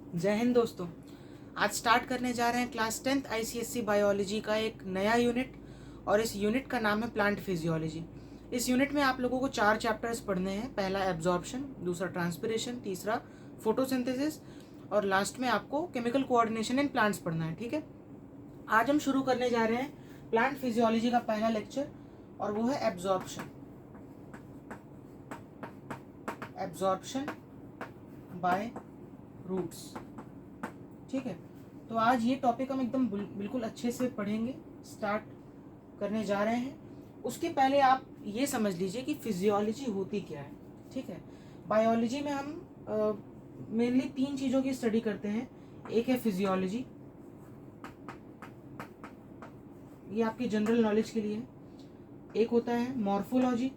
जय हिंद दोस्तों। आज स्टार्ट करने जा रहे हैं क्लास 10th आईसीएससी बायोलॉजी का एक नया यूनिट और इस यूनिट का नाम है प्लांट फिजियोलॉजी। इस यूनिट में आप लोगों को 4 चैप्टर्स पढ़ने हैं। पहला एब्जॉर्प्शन, दूसरा ट्रांसपिरेशन, तीसरा फोटोसिंथेसिस और लास्ट में आपको केमिकल कोऑर्डिनेशन इन प्लांट्स पढ़ना है। ठीक है, आज हम शुरू करने जा रहे हैं प्लांट फिजियोलॉजी का पहला लेक्चर और वो है एब्जॉर्प्शन। Absorption by roots. ठीक है, तो आज ये टॉपिक हम एकदम बिल्कुल अच्छे से पढ़ेंगे, स्टार्ट करने जा रहे हैं। उसके पहले आप ये समझ लीजिए कि फिजियोलॉजी होती क्या है। ठीक है, बायोलॉजी में हम मेनली 3 चीज़ों की स्टडी करते हैं। एक है फिजियोलॉजी, ये आपकी जनरल नॉलेज के लिए है। एक होता है morphology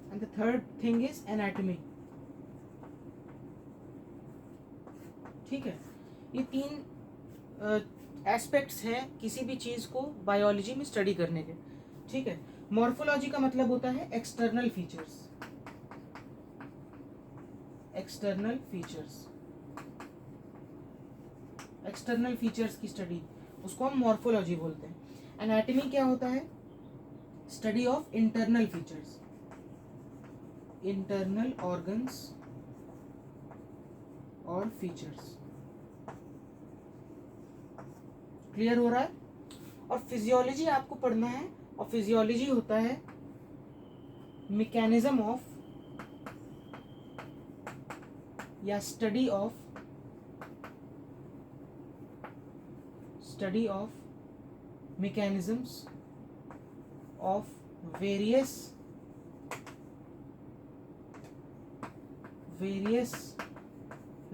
and the third thing is anatomy. ठीक है, ये 3 एस्पेक्ट्स हैं किसी भी चीज़ को बायोलॉजी में स्टडी करने के। ठीक है, मॉर्फोलॉजी का मतलब होता है external features. External features, external features की स्टडी, उसको हम मॉर्फोलॉजी बोलते हैं। एनाटॉमी क्या होता है? Study of internal features, internal organs और फीचर्स। क्लियर हो रहा है? और फिजियोलॉजी आपको पढ़ना है, और फिजियोलॉजी होता है मैकेनिज्म ऑफ या study of mechanisms of various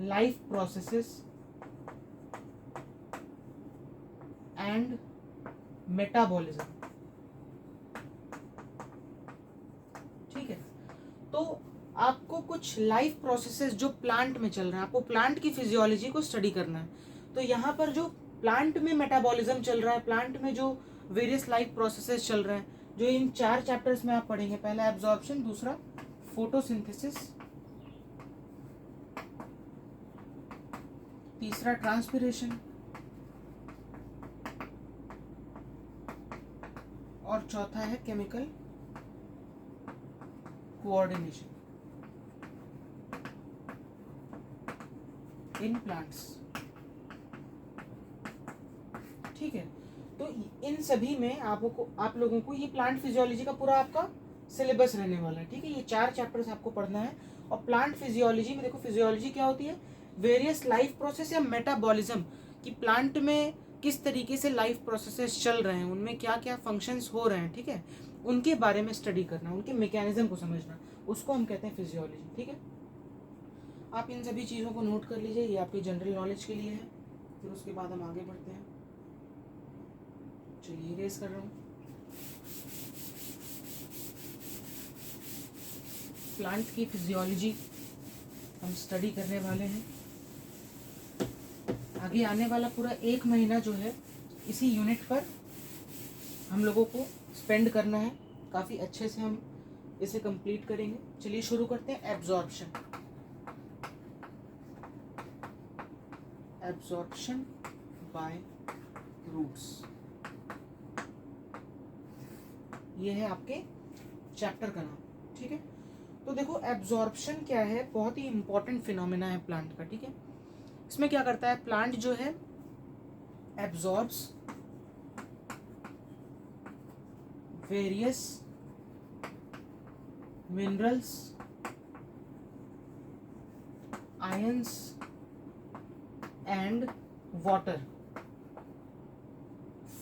life processes and metabolism. ठीक है, तो आपको कुछ लाइफ प्रोसेसेस जो प्लांट में चल रहा है, आपको प्लांट की फिजियोलॉजी को स्टडी करना है। तो यहाँ पर जो प्लांट में मेटाबॉलिज्म चल रहा है, प्लांट में जो वेरियस लाइफ प्रोसेसेस चल रहे हैं, जो इन 4 चैप्टर्स में आप पढ़ेंगे। पहला एब्जॉर्प्शन, दूसरा फोटोसिंथेसिस, तीसरा ट्रांसपिरेशन और चौथा है केमिकल कोऑर्डिनेशन इन प्लांट्स। ठीक है, तो इन सभी में आप लोगों को ये प्लांट फिजियोलॉजी का पूरा आपका सिलेबस रहने वाला है। ठीक है, ये 4 चैप्टर्स आपको पढ़ना है। और प्लांट फिजियोलॉजी में देखो, फिजियोलॉजी क्या होती है? वेरियस लाइफ प्रोसेस या मेटाबॉलिज्म, कि प्लांट में किस तरीके से लाइफ प्रोसेसेस चल रहे हैं, उनमें क्या क्या फंक्शंस हो रहे हैं। ठीक है, उनके बारे में स्टडी करना, उनके मैकेनिज्म को समझना, उसको हम कहते हैं फिजियोलॉजी। ठीक है, आप इन सभी चीज़ों को नोट कर लीजिए, ये आपकी जनरल नॉलेज के लिए है। फिर उसके बाद हम आगे बढ़ते हैं। चलिए, रेस कर रहा हूँ। प्लांट की फिजियोलॉजी हम स्टडी करने वाले हैं। आगे आने वाला पूरा 1 महीना जो है इसी यूनिट पर हम लोगों को स्पेंड करना है। काफ़ी अच्छे से हम इसे कंप्लीट करेंगे। चलिए शुरू करते हैं। एब्जॉर्प्शन, एब्जॉर्प्शन बाय रूट्स, ये है आपके चैप्टर का नाम। ठीक है, तो देखो एब्जॉर्प्शन क्या है, बहुत ही इंपॉर्टेंट फिनोमेना है प्लांट का। ठीक है, इसमें क्या करता है प्लांट जो है, absorbs various minerals, ions and water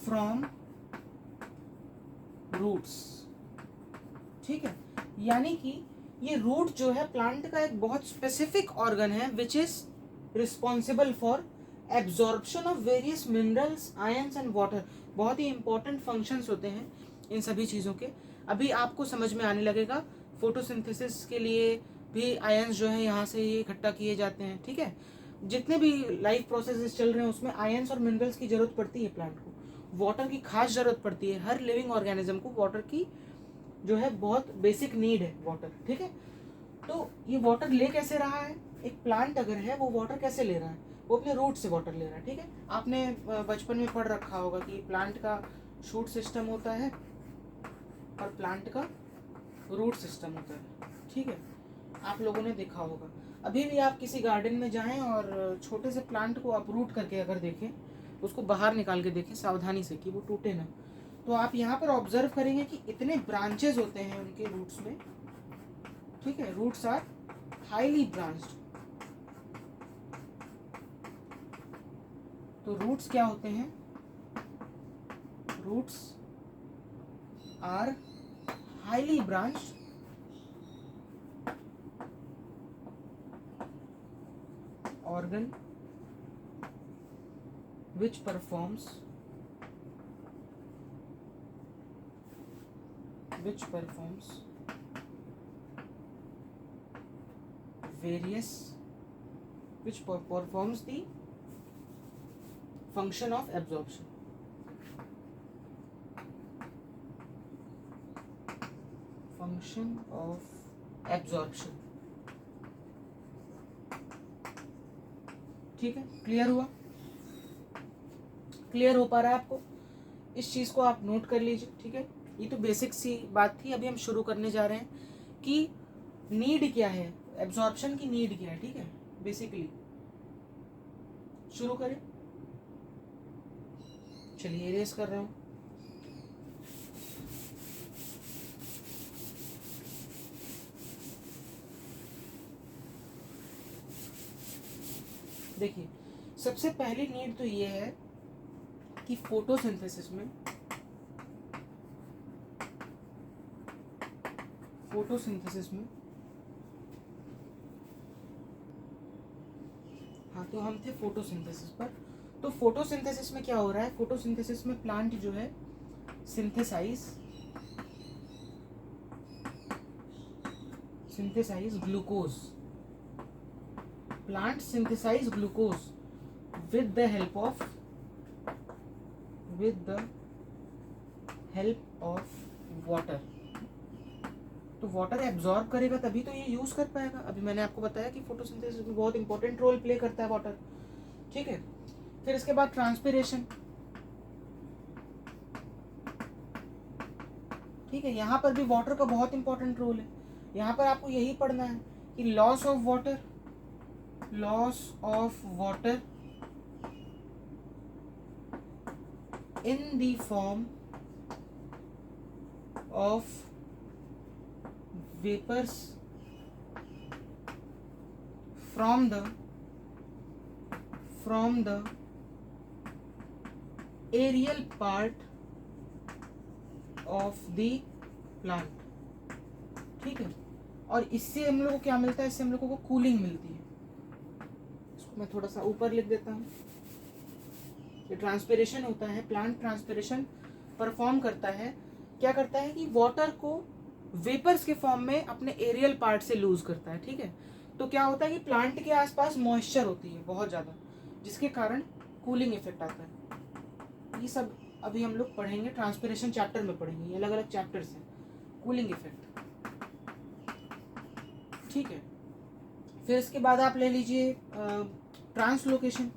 from roots. ठीक है, यानी कि ये रूट जो है प्लांट का एक बहुत स्पेसिफिक ऑर्गन है which is responsible for absorption of various minerals, ions and water. बहुत ही इंपॉर्टेंट फंक्शंस होते हैं इन सभी चीज़ों के। अभी आपको समझ में आने लगेगा। फोटोसिंथेसिस के लिए भी आयंस जो है यहाँ से ये इकट्ठा किए जाते हैं। ठीक है, जितने भी लाइफ प्रोसेसेस चल रहे हैं उसमें आयंस और मिनरल्स की जरूरत पड़ती है प्लांट को। वाटर की खास जरूरत पड़ती है, हर लिविंग ऑर्गेनिज्म को वाटर की जो है बहुत बेसिक नीड है वाटर। ठीक है, तो ये वाटर ले कैसे रहा है, एक प्लांट अगर है वो वाटर कैसे ले रहा है, वो अपने रूट से वाटर ले रहा है। ठीक है, आपने बचपन में पढ़ रखा होगा कि प्लांट का शूट सिस्टम होता है और प्लांट का रूट सिस्टम होता है। ठीक है, आप लोगों ने देखा होगा। अभी भी आप किसी गार्डन में जाएं और छोटे से प्लांट को आप रूट करके अगर देखें, उसको बाहर निकाल के देखें सावधानी से कि वो टूटे ना, तो आप यहाँ पर ऑब्जर्व करेंगे कि इतने ब्रांचेस होते हैं उनके रूट्स में। ठीक है, रूट्स आर हाईली ब्रांच्ड। तो रूट्स क्या होते हैं, roots are highly branched organ which performs performs the function of absorption. ठीक है, क्लियर हुआ, क्लियर हो पा रहा है आपको? इस चीज़ को आप नोट कर लीजिए। ठीक है, ये तो बेसिक सी बात थी। अभी हम शुरू करने जा रहे हैं कि नीड क्या है, एब्जॉर्प्शन की नीड क्या है। ठीक है, बेसिकली शुरू करें। चलिए इरेज कर रहा हूँ। देखिए, सबसे पहली नीड तो ये है कि फोटोसिंथेसिस में हाँ, तो हम थे फोटोसिंथेसिस पर। तो फोटोसिंथेसिस में क्या हो रहा है, फोटोसिंथेसिस में प्लांट जो है synthesize glucose, plant synthesize glucose with the help of water। तो वाटर एब्जॉर्ब करेगा तभी तो ये यूज कर पाएगा। अभी मैंने आपको बताया कि फोटोसिंथेसिस में बहुत इंपॉर्टेंट रोल प्ले करता है वाटर। ठीक है, फिर इसके बाद ट्रांसपिरेशन। ठीक है, यहाँ पर भी वाटर का बहुत इंपॉर्टेंट रोल है। यहाँ पर आपको यही पढ़ना है कि loss of water in the form of vapors from the aerial part of the plant। ठीक है, और इससे हम लोगों को क्या मिलता है, इससे हम लोगों को कूलिंग मिलती है। इसको मैं थोड़ा सा ऊपर लिख देता हूँ। ये ट्रांसपिरेशन होता है, प्लांट ट्रांसपिरेशन परफॉर्म करता है। क्या करता है कि वाटर को वेपर्स के फॉर्म में अपने एरियल पार्ट से लूज करता है। ठीक है, तो क्या होता है कि प्लांट के आसपास मॉइस्चर होती है बहुत ज़्यादा, जिसके कारण कूलिंग इफेक्ट आता है। ये सब अभी हम लोग पढ़ेंगे, ट्रांसपिरेशन चैप्टर में पढ़ेंगे, ये अलग अलग चैप्टर्स हैं। कूलिंग इफेक्ट, ठीक है। फिर इसके बाद आप ले लीजिए ट्रांसलोकेशन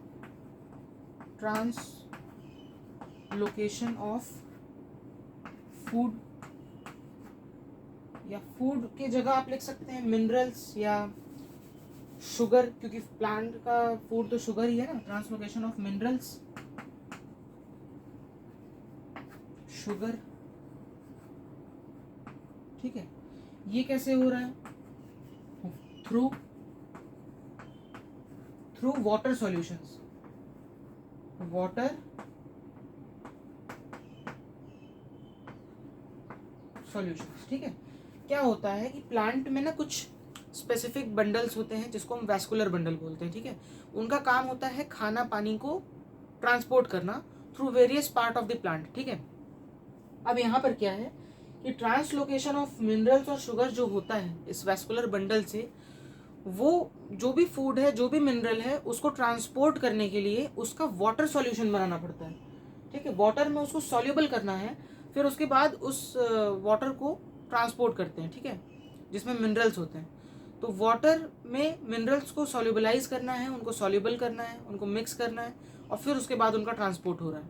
ऑफ फूड, या फूड के जगह आप लिख सकते हैं मिनरल्स या शुगर, क्योंकि प्लांट का फूड तो शुगर ही है ना। ट्रांसलोकेशन ऑफ मिनरल्स, शुगर, ठीक है। ये कैसे हो रहा है? थ्रू वाटर सॉल्यूशंस, ठीक है। क्या होता है कि प्लांट में ना कुछ स्पेसिफिक बंडल्स होते हैं जिसको हम वैस्कुलर बंडल बोलते हैं, ठीक है। उनका काम होता है खाना पानी को ट्रांसपोर्ट करना through various part of the plant, ठीक है। अब यहाँ पर क्या है कि ट्रांसलोकेशन ऑफ मिनरल्स और शुगर जो होता है इस वैस्कुलर बंडल से, वो जो भी फूड है, जो भी मिनरल है, उसको ट्रांसपोर्ट करने के लिए उसका वाटर सॉल्यूशन बनाना पड़ता है, ठीक है। वाटर में उसको सॉल्युबल करना है, फिर उसके बाद उस वाटर को ट्रांसपोर्ट करते हैं, ठीक है, जिसमें मिनरल्स होते हैं। तो वाटर में मिनरल्स को सॉल्युबलाइज करना है, उनको सॉल्युबल करना है, उनको मिक्स करना है और फिर उसके बाद उनका ट्रांसपोर्ट हो रहा है,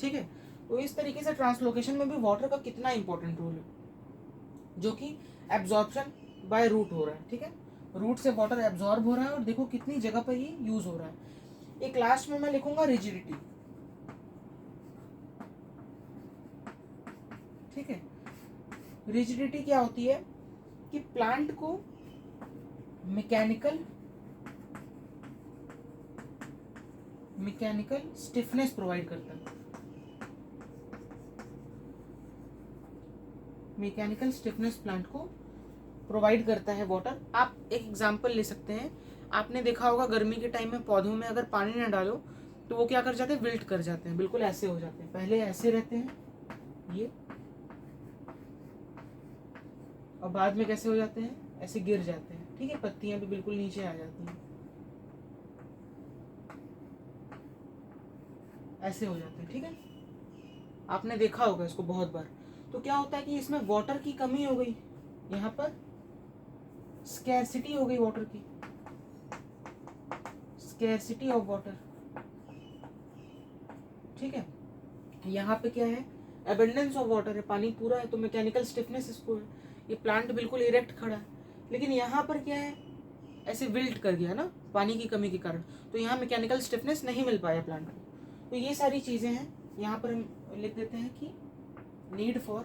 ठीक है। तो इस तरीके से ट्रांसलोकेशन में भी वाटर का कितना इंपॉर्टेंट रोल है, जो कि एब्जॉर्प्शन बाय रूट हो रहा है, ठीक है। रूट से वाटर एब्जॉर्ब हो रहा है और देखो कितनी जगह पर ये यूज हो रहा है। एक लास्ट में मैं लिखूंगा रिजिडिटी, ठीक है। रिजिडिटी क्या होती है कि प्लांट को मैकेनिकल स्टिफनेस प्रोवाइड करता है, मैकेनिकल स्टिफनेस प्लांट को प्रोवाइड करता है वाटर। आप एक एग्जांपल ले सकते हैं, आपने देखा होगा गर्मी के टाइम में पौधों में अगर पानी ना डालो तो वो क्या कर जाते हैं, विल्ट कर जाते हैं, बिल्कुल ऐसे हो जाते हैं। पहले ऐसे रहते हैं ये, और बाद में कैसे हो जाते हैं, ऐसे गिर जाते हैं, ठीक है। पत्तियां भी बिल्कुल नीचे आ जाती हैं, ऐसे हो जाते हैं, ठीक है। आपने देखा होगा इसको बहुत बार। तो क्या होता है कि इसमें वाटर की कमी हो गई, यहाँ पर स्कैरसिटी हो गई वाटर की, स्कैरसिटी ऑफ वाटर, ठीक है। यहाँ पे क्या है, एबंडेंस ऑफ वाटर है, पानी पूरा है, तो मैकेनिकल स्टिफनेस इसको है, ये प्लांट बिल्कुल इरेक्ट खड़ा है। लेकिन यहाँ पर क्या है, ऐसे विल्ट कर गया ना पानी की कमी के कारण, तो यहाँ मैकेनिकल स्टिफनेस नहीं मिल पाया प्लांट को। तो ये सारी चीज़ें हैं, यहाँ पर हम लिख देते हैं कि नीड फॉर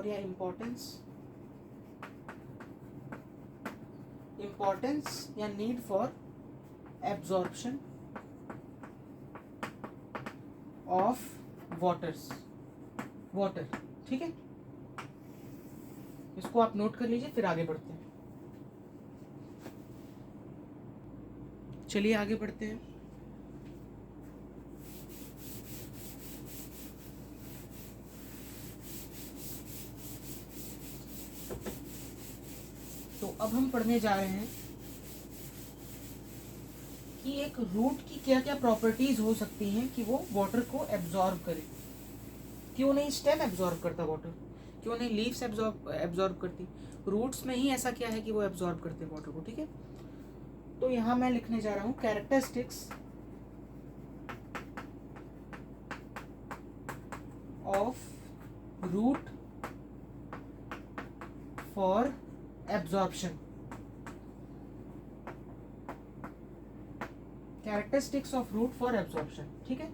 या इम्पोर्टेंस या need for absorption of water, ठीक है। इसको आप नोट कर लीजिए, फिर आगे बढ़ते हैं। चलिए आगे बढ़ते हैं। तो अब हम पढ़ने जा रहे हैं कि एक रूट की क्या क्या प्रॉपर्टीज हो सकती हैं कि वो वाटर को एब्जॉर्ब करे। क्यों नहीं स्टेम एब्जॉर्ब करता वाटर, क्यों नहीं लीव्स एब्जॉर्ब करती, रूट्स में ही ऐसा क्या है कि वो एब्जॉर्ब करते वाटर को, ठीक है। तो यहाँ मैं लिखने जा रहा हूँ characteristics of root for absorption, characteristics of root for absorption, ठीक है।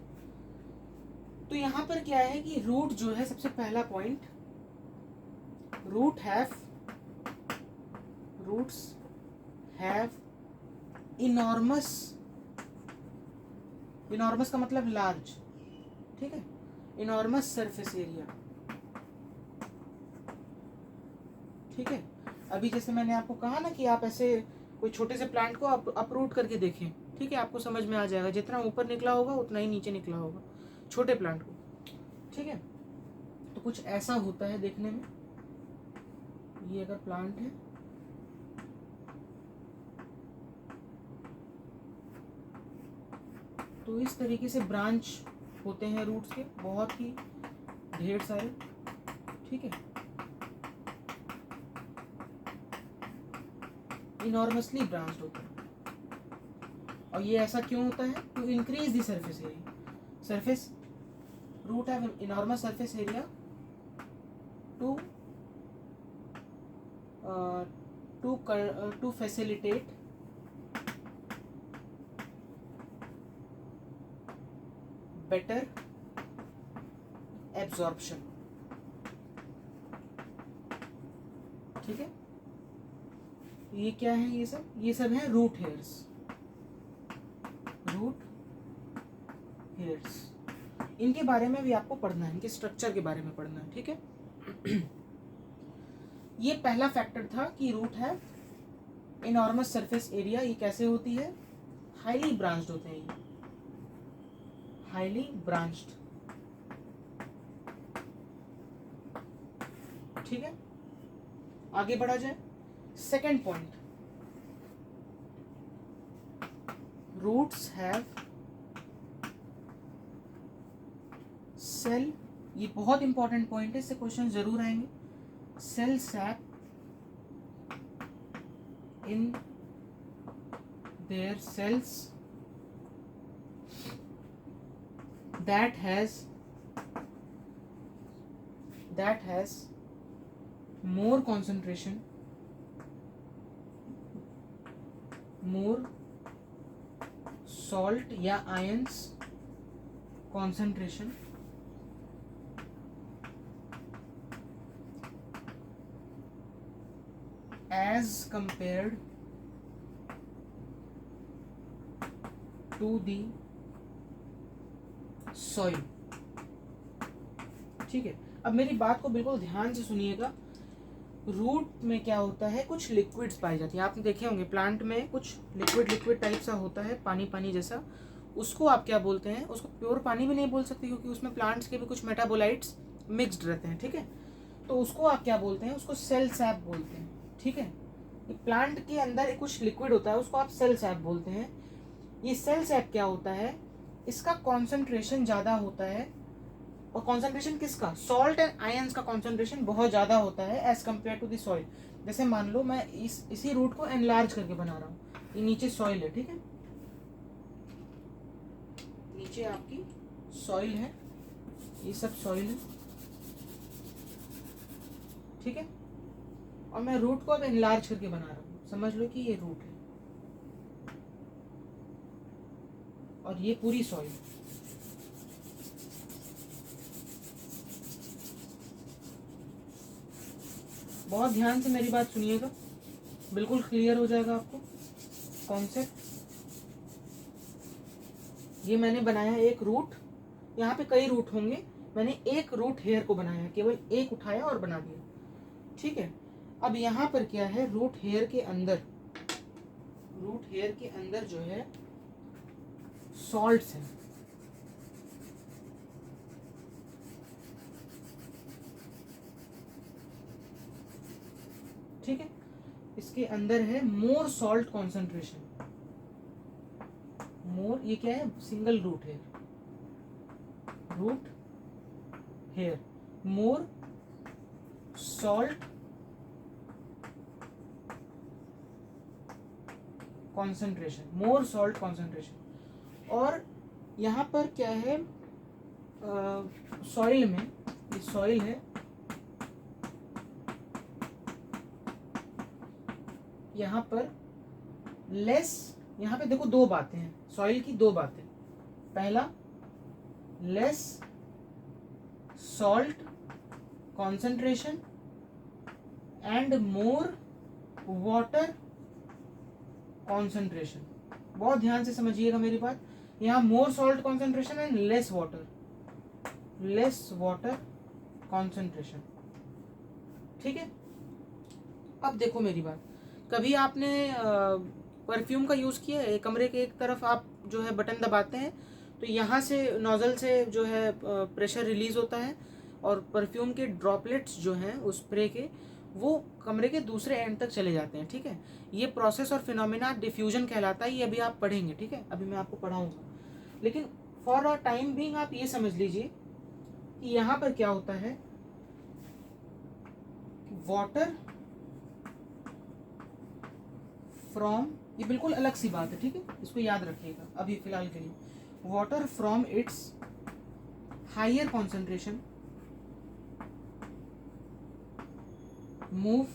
तो यहाँ पर क्या है कि रूट जो है, सबसे पहला पॉइंट, रूट्स हैव इनॉर्मस का मतलब लार्ज, ठीक है, इनॉर्मस सरफेस एरिया, ठीक है। अभी जैसे मैंने आपको कहा ना कि आप ऐसे कोई छोटे से प्लांट को अपरूट करके देखें, ठीक है, आपको समझ में आ जाएगा, जितना ऊपर निकला होगा उतना ही नीचे निकला होगा छोटे प्लांट को, ठीक है। तो कुछ ऐसा होता है देखने में, ये अगर प्लांट है, तो इस तरीके से ब्रांच होते हैं रूट्स के, बहुत ही ढेर सारे, ठीक है, इनॉर्मसली ब्रांच्ड होते हैं। और ये ऐसा क्यों होता है, to increase the surface area, surface root have enormous surface area to facilitate better absorption, ठीक है। ये क्या है, ये सब है रूट हेयर्स, इनके बारे में भी आपको पढ़ना है, इनके स्ट्रक्चर के बारे में पढ़ना है, ठीक है। ये पहला फैक्टर था कि रूट है इनॉर्मस सरफेस एरिया, ये कैसे होती है, हाईली ब्रांच्ड होते हैं, ये हाईली ब्रांच्ड, ठीक है। आगे बढ़ा जाए, second point, roots have cell, ये बहुत इंपॉर्टेंट पॉइंट है, इससे क्वेश्चन जरूर आएंगे, cell sap in their cells that has more concentration, more salt या ions concentration as compared to the soil। ठीक है, अब मेरी बात को बिल्कुल ध्यान से सुनिएगा। रूट में क्या होता है, कुछ लिक्विड्स पाई जाती है। आपने देखे होंगे प्लांट में कुछ लिक्विड टाइप सा होता है, पानी जैसा। उसको आप क्या बोलते हैं, उसको प्योर पानी भी नहीं बोल सकते क्योंकि उसमें प्लांट्स के भी कुछ मेटाबोलाइट्स मिक्स्ड रहते हैं। ठीक है, तो उसको आप क्या बोलते हैं, उसको सेल सैप बोलते हैं। ठीक है, प्लांट के अंदर कुछ लिक्विड होता है, उसको आप सेल सैप बोलते हैं। ये सेल सैप क्या होता है, इसका कॉन्सेंट्रेशन ज़्यादा होता है। और कॉन्सेंट्रेशन किसका, सॉल्ट एंड आयंस का कॉन्सेंट्रेशन बहुत ज़्यादा होता है as compare to the soil. जैसे मान लो मैं इसी रूट को एनलार्ज करके बना रहा हूँ। ये नीचे सॉइल है, ठीक है, नीचे आपकी सॉइल है, ये सब सॉइल है। ठीक है, और मैं रूट को अब एनलार्ज करके बना रहा हूँ। समझ लो कि ये रूट है और ये पूरी सॉइल। बहुत ध्यान से मेरी बात सुनिएगा, बिल्कुल क्लियर हो जाएगा आपको कॉन्सेप्ट। ये मैंने बनाया एक रूट, यहाँ पे कई रूट होंगे, मैंने एक रूट हेयर को बनाया, केवल एक उठाया और बना दिया। ठीक है, अब यहाँ पर क्या है, रूट हेयर के अंदर जो है सॉल्ट्स हैं। ठीक है, इसके अंदर है मोर सॉल्ट कॉन्सेंट्रेशन। मोर, ये क्या है, सिंगल रूट हेयर, मोर सॉल्ट कॉन्सेंट्रेशन। और यहाँ पर क्या है, सॉइल में, ये सॉइल है, यहाँ पर लेस, यहाँ पे देखो दो बातें हैं, सॉइल की दो बातें। पहला, less salt concentration and more water concentration. बहुत ध्यान से समझिएगा मेरी बात, यहाँ more salt concentration and less water concentration. ठीक है, अब देखो मेरी बात, कभी आपने परफ्यूम का यूज़ किया है? कमरे के एक तरफ आप जो है बटन दबाते हैं तो यहाँ से नोज़ल से जो है प्रेशर रिलीज होता है और परफ्यूम के ड्रॉपलेट्स जो हैं उस स्प्रे के, वो कमरे के दूसरे एंड तक चले जाते हैं। ठीक है, ये प्रोसेस और फिनोमिना डिफ्यूजन कहलाता है। ये अभी आप पढ़ेंगे, ठीक है, अभी मैं आपको पढ़ाऊँगा। लेकिन फॉर अ टाइम बीइंग आप ये समझ लीजिए कि यहाँ पर क्या होता है, वाटर फ्रॉम, ये बिल्कुल अलग सी बात है, ठीक है, इसको याद रखिएगा अभी फिलहाल के लिए। Water from its higher concentration move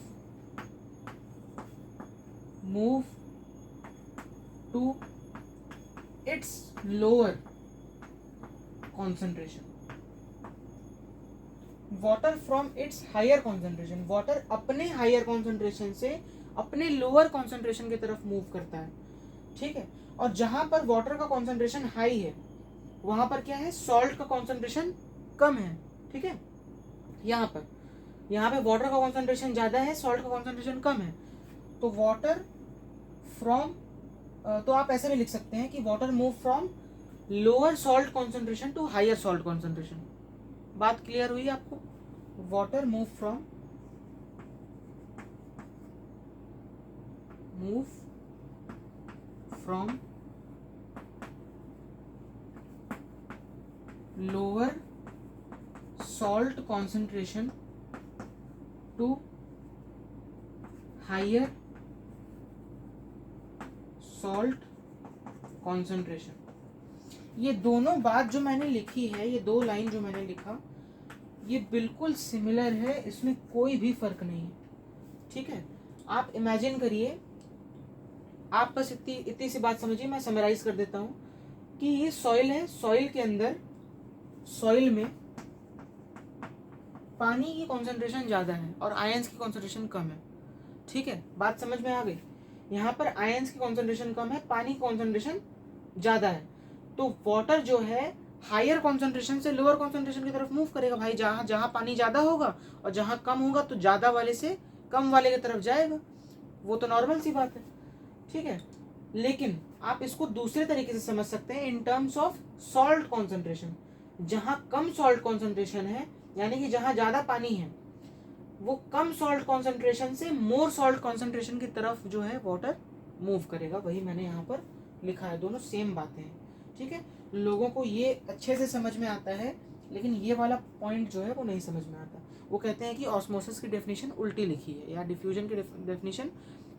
to its lower concentration. Water from its higher concentration, water अपने हायर कॉन्सेंट्रेशन से अपने लोअर कॉन्सेंट्रेशन की तरफ मूव करता है। ठीक है, और जहां पर वाटर का कॉन्सेंट्रेशन हाई है वहां पर क्या है, सॉल्ट का कॉन्सेंट्रेशन कम है। ठीक है, यहाँ पे वाटर का कॉन्सेंट्रेशन ज्यादा है, सॉल्ट का कॉन्सेंट्रेशन कम है। तो वाटर फ्रॉम, तो आप ऐसे भी लिख सकते हैं कि water move from lower salt concentration to higher salt concentration. बात क्लियर हुई आपको? Water move from lower salt concentration to higher salt concentration. ये दोनों बात जो मैंने लिखी है, ये 2 लाइन जो मैंने लिखा, ये बिल्कुल सिमिलर है, इसमें कोई भी फर्क नहीं है। ठीक है, आप इमेजिन करिए, आप बस इतनी सी बात समझिए, मैं समराइज कर देता हूँ कि ये सॉइल है, सॉइल के अंदर, सॉइल में पानी की कॉन्सेंट्रेशन ज़्यादा है और आयंस की कॉन्सेंट्रेशन कम है। ठीक है, बात समझ में आ गई। यहाँ पर आयंस की कॉन्सेंट्रेशन कम है, पानी की कॉन्सेंट्रेशन ज़्यादा है, तो वाटर जो है हायर कॉन्सेंट्रेशन से लोअर कॉन्सेंट्रेशन की तरफ मूव करेगा भाई। जहाँ जहाँ पानी ज़्यादा होगा और जहाँ कम होगा तो ज़्यादा वाले से कम वाले की तरफ जाएगा, वो तो नॉर्मल सी बात है। ठीक है, लेकिन आप इसको दूसरे तरीके से समझ सकते हैं in terms of salt concentration. जहाँ कम सॉल्ट कॉन्सेंट्रेशन है, यानी कि जहाँ ज़्यादा पानी है, वो कम सॉल्ट कॉन्सेंट्रेशन से मोर सॉल्ट कॉन्सेंट्रेशन की तरफ जो है वाटर मूव करेगा। वही मैंने यहाँ पर लिखा है, दोनों सेम बातें हैं। ठीक है, लोगों को ये अच्छे से समझ में आता है, लेकिन ये वाला पॉइंट जो है वो नहीं समझ में आता। वो कहते हैं कि ऑस्मोसिस की डेफिनेशन उल्टी लिखी है या डिफ्यूजन की डेफिनेशन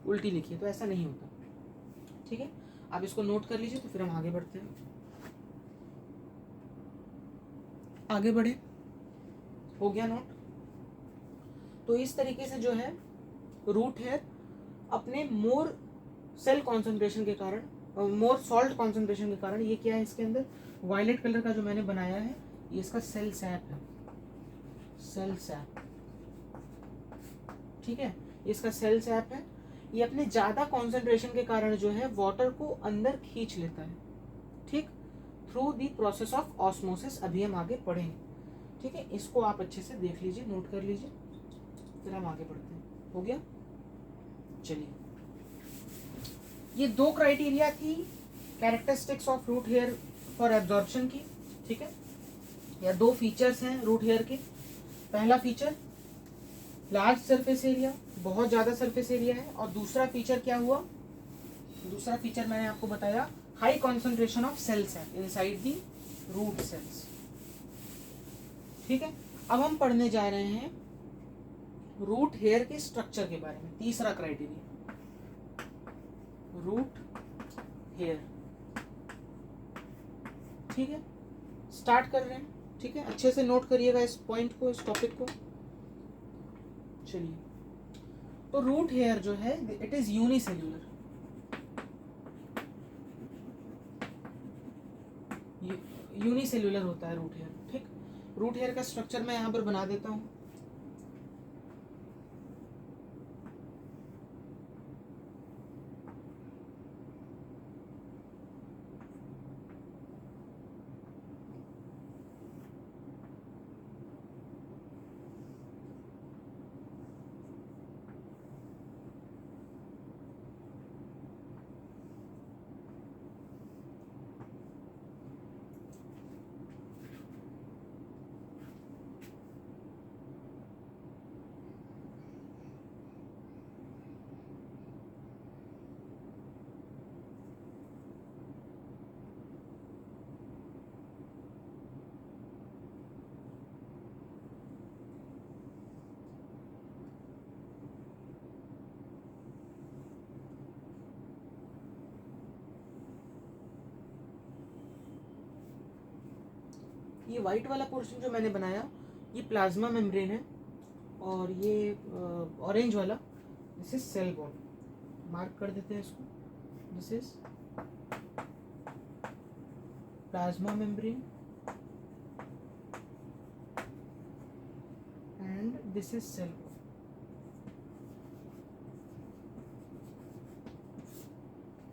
उल्टी लिखी है, तो ऐसा नहीं होता। ठीक है, आप इसको नोट कर लीजिए, तो फिर हम आगे बढ़ते हैं। आगे बढ़े, हो गया नोट। तो इस तरीके से जो है रूट हेयर अपने मोर सेल कॉन्सेंट्रेशन के कारण, मोर सॉल्ट कॉन्सेंट्रेशन के कारण, ये क्या है इसके अंदर वायलेट कलर का जो मैंने बनाया है, ये इसका सेल सैप है, सेल सैप। ठीक है, इसका सेल सैप है। ये अपने ज़्यादा कॉन्सेंट्रेशन के कारण जो है वाटर को अंदर खींच लेता है। ठीक, through the process of osmosis. अभी हम आगे पढ़ेंगे। ठीक है, इसको आप अच्छे से देख लीजिए, नोट कर लीजिए, फिर हम आगे बढ़ते हैं। हो गया, चलिए। ये 2 क्राइटेरिया थी characteristics of root hair for absorption की। ठीक है, या 2 फीचर्स हैं रूट हेयर के। पहला फीचर लार्ज सरफेस एरिया, बहुत ज़्यादा सरफेस एरिया है, और दूसरा फीचर क्या हुआ, दूसरा फीचर मैंने आपको बताया high concentration of cell sap inside the root cells. ठीक है, अब हम पढ़ने जा रहे हैं रूट हेयर के स्ट्रक्चर के बारे में। तीसरा क्राइटेरिया रूट हेयर। ठीक है, स्टार्ट कर रहे हैं। ठीक है, अच्छे से नोट करिएगा इस पॉइंट को, इस टॉपिक को। चलिए, तो रूट हेयर जो है इट इज यूनिसेल्यूलर। यूनिसेल्यूलर होता है रूट हेयर। ठीक, रूट हेयर का स्ट्रक्चर मैं यहाँ पर बना देता हूँ। ये वाइट वाला पोर्शन जो मैंने बनाया, ये प्लाज्मा मेम्ब्रेन है, और ये ऑरेंज वाला this is cell wall. Mark कर देते हैं इसको, this is plasma membrane and this is cell wall.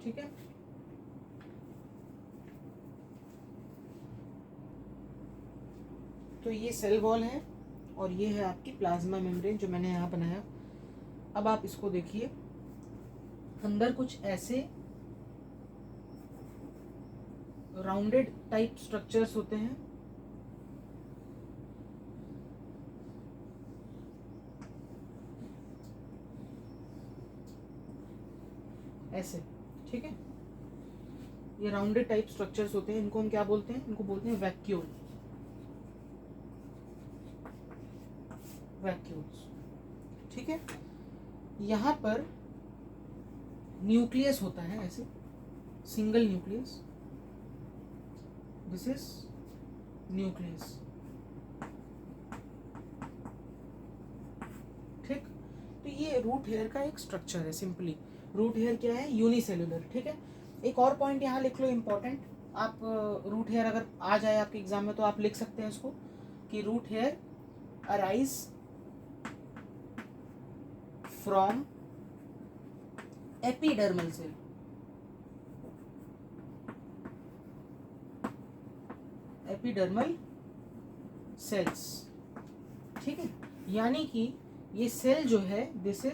ठीक है, तो ये सेल वॉल है और ये है आपकी प्लाज्मा मेम्ब्रेन जो मैंने यहाँ बनाया। अब आप इसको देखिए, अंदर कुछ ऐसे राउंडेड टाइप स्ट्रक्चर्स होते हैं, ऐसे। ठीक है, ये राउंडेड टाइप स्ट्रक्चर्स होते हैं, इनको हम क्या बोलते हैं, इनको बोलते हैं वैक्यूल, वैक्यूल्स। ठीक है, यहाँ पर न्यूक्लियस होता है ऐसे, single nucleus, this is nucleus. ठीक, तो ये रूट हेयर का एक स्ट्रक्चर है। सिंपली रूट हेयर क्या है? यूनिसेलुलर। ठीक है, एक और पॉइंट यहाँ लिख लो इम्पोर्टेंट। आप रूट हेयर अगर आ जाए आपके एग्जाम में तो आप लिख सकते हैं इसको कि root hair arise from epidermal cell. Epidermal cells. ठीक है, यानी कि ये सेल जो है this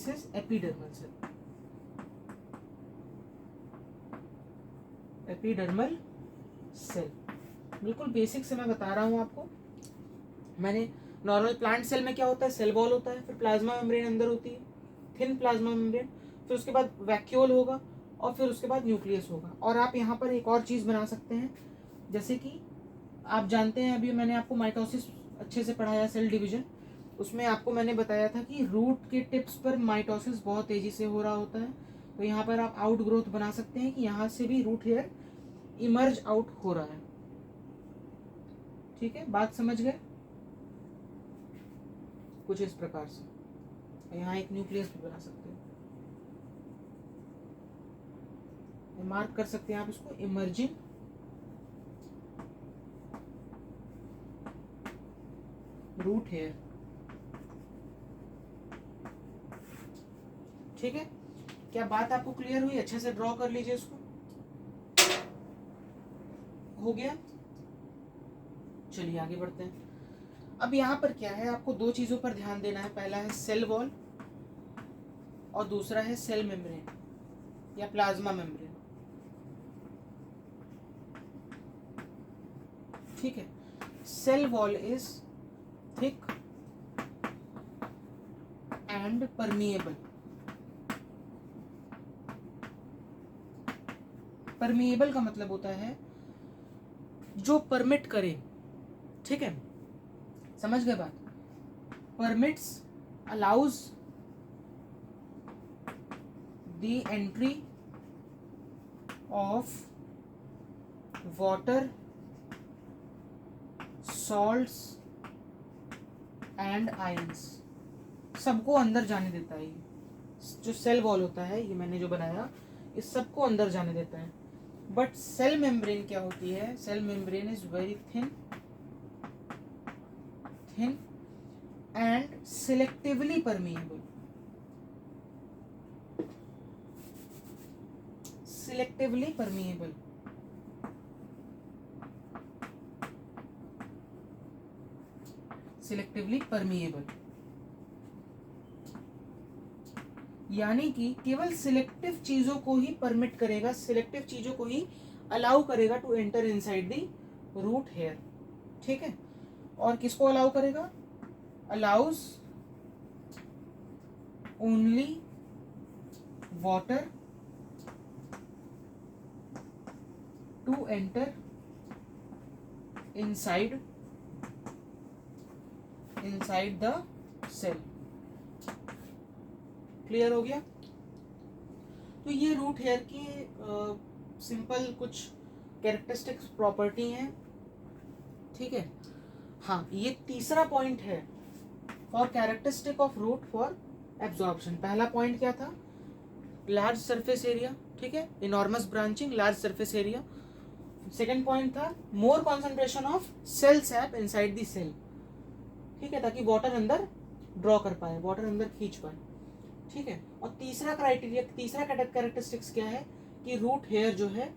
is epidermal cell. Epidermal cell बिल्कुल बेसिक से मैं बता रहा हूँ आपको। मैंने नॉर्मल प्लांट सेल में क्या होता है? सेल वॉल होता है, फिर प्लाज्मा मेम्ब्रेन अंदर होती है, थिन प्लाज्मा मेम्ब्रेन, फिर उसके बाद वैक्यूल होगा और फिर उसके बाद न्यूक्लियस होगा। और आप यहाँ पर एक और चीज़ बना सकते हैं, जैसे कि आप जानते हैं अभी मैंने आपको माइटोसिस अच्छे से पढ़ाया, सेल डिवीजन, उसमें आपको मैंने बताया था कि रूट के टिप्स पर माइटोसिस बहुत तेज़ी से हो रहा होता है। तो यहाँ पर आप आउट ग्रोथ बना सकते हैं कि यहाँ से भी रूट हेयर इमर्ज आउट हो रहा है। ठीक है, बात समझ गए? कुछ इस प्रकार से यहाँ एक न्यूक्लियस भी बना सकते हैं, मार्क कर सकते हैं आप इसको, इमर्जिंग रूट हेयर। ठीक है, क्या बात आपको क्लियर हुई? अच्छे से ड्रॉ कर लीजिए इसको। हो गया, चलिए आगे बढ़ते हैं। अब यहाँ पर क्या है, आपको दो चीजों पर ध्यान देना है। पहला है सेल वॉल और दूसरा है सेल मेम्ब्रेन या प्लाज्मा मेम्ब्रेन। ठीक है, cell wall is thick and permeable. Permeable का मतलब होता है जो परमिट करे। ठीक है, समझ गए बात? Permits, allows the entry of water, salts and ions, सबको अंदर जाने देता है। ये जो सेल वॉल होता है, ये मैंने जो बनाया, इस सबको अंदर जाने देता है। बट सेल मेम्ब्रेन क्या होती है? Cell membrane is very thin and selectively permeable. Selectively permeable, selectively permeable यानी कि केवल सिलेक्टिव चीजों को ही परमिट करेगा, सिलेक्टिव चीजों को ही अलाउ करेगा to enter inside the root hair. ठीक है, और किसको अलाउ करेगा? Allows only water to enter inside the cell. Clear हो गया? तो ये रूट हेयर की सिंपल कुछ कैरेक्टरिस्टिक्स प्रॉपर्टी हैं। ठीक है, हाँ, ये तीसरा पॉइंट है for characteristic of root for absorption. पहला पॉइंट क्या था? Large surface area. ठीक है, enormous branching, large surface area. Second point था मोर concentration of cell sap inside the cell. ठीक है, ताकि वाटर अंदर ड्रॉ कर पाए, वाटर अंदर खींच पाए। ठीक है, और तीसरा क्राइटेरिया, तीसरा कैरेक्टरिस्टिक्स क्या है कि रूट हेयर जो है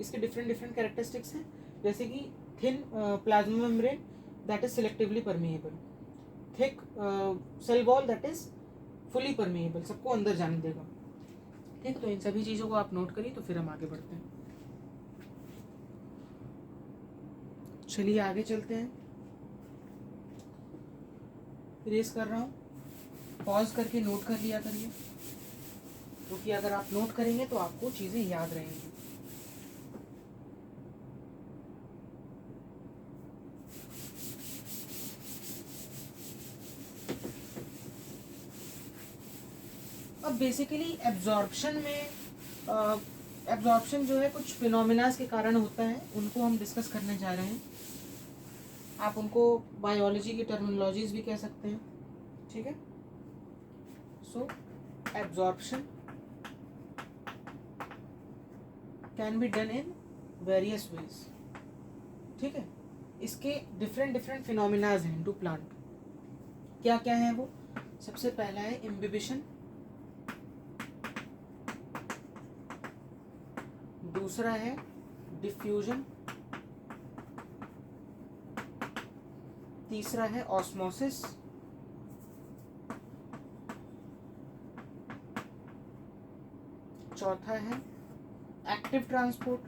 इसके डिफरेंट कैरेक्टरिस्टिक्स हैं, जैसे कि thin plasma membrane that is selectively permeable, thick cell wall that is fully permeable, सबको अंदर जाने देगा। ठीक, तो इन सभी चीज़ों को आप नोट करिए, तो फिर हम आगे बढ़ते हैं। चलिए आगे चलते हैं। इरेज कर रहा हूँ, पॉज करके नोट कर लिया करिए, क्योंकि अगर आप नोट करेंगे तो आपको चीज़ें याद रहेंगी। अब बेसिकली एब्जॉर्प्शन में एब्जॉर्प्शन जो है कुछ फिनोमिनास के कारण होता है, उनको हम डिस्कस करने जा रहे हैं। आप उनको बायोलॉजी की टर्मिनोलॉजीज भी कह सकते हैं, ठीक है। So absorption can be done in various ways, ठीक है। इसके डिफरेंट डिफरेंट फिनोमिनाज हैं टू प्लांट। क्या क्या है वो? सबसे पहला है इम्बिबिशन, दूसरा है डिफ्यूजन, तीसरा है ऑस्मोसिस, चौथा है एक्टिव ट्रांसपोर्ट,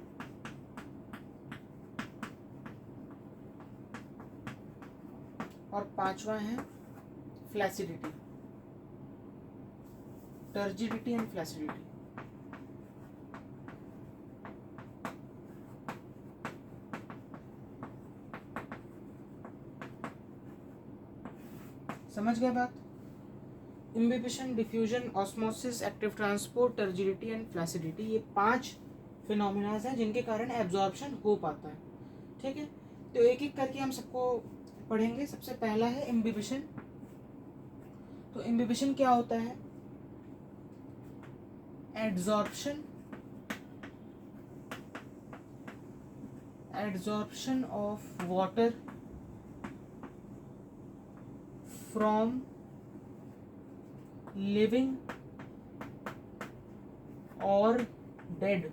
और पांचवा है फ्लैसिडिटी, टर्जिडिटी एंड फ्लैसिडिटी। समझ गए बात? Imbibition, diffusion, osmosis, active transport, turgidity and flaccidity, ये 5 फिनोमिनाज हैं जिनके कारण एब्जॉर्प्शन हो पाता है, ठीक है। तो एक एक करके हम सबको पढ़ेंगे। सबसे पहला है इम्बिबिशन। तो इम्बिबिशन क्या होता है? Adsorption of water from living और dead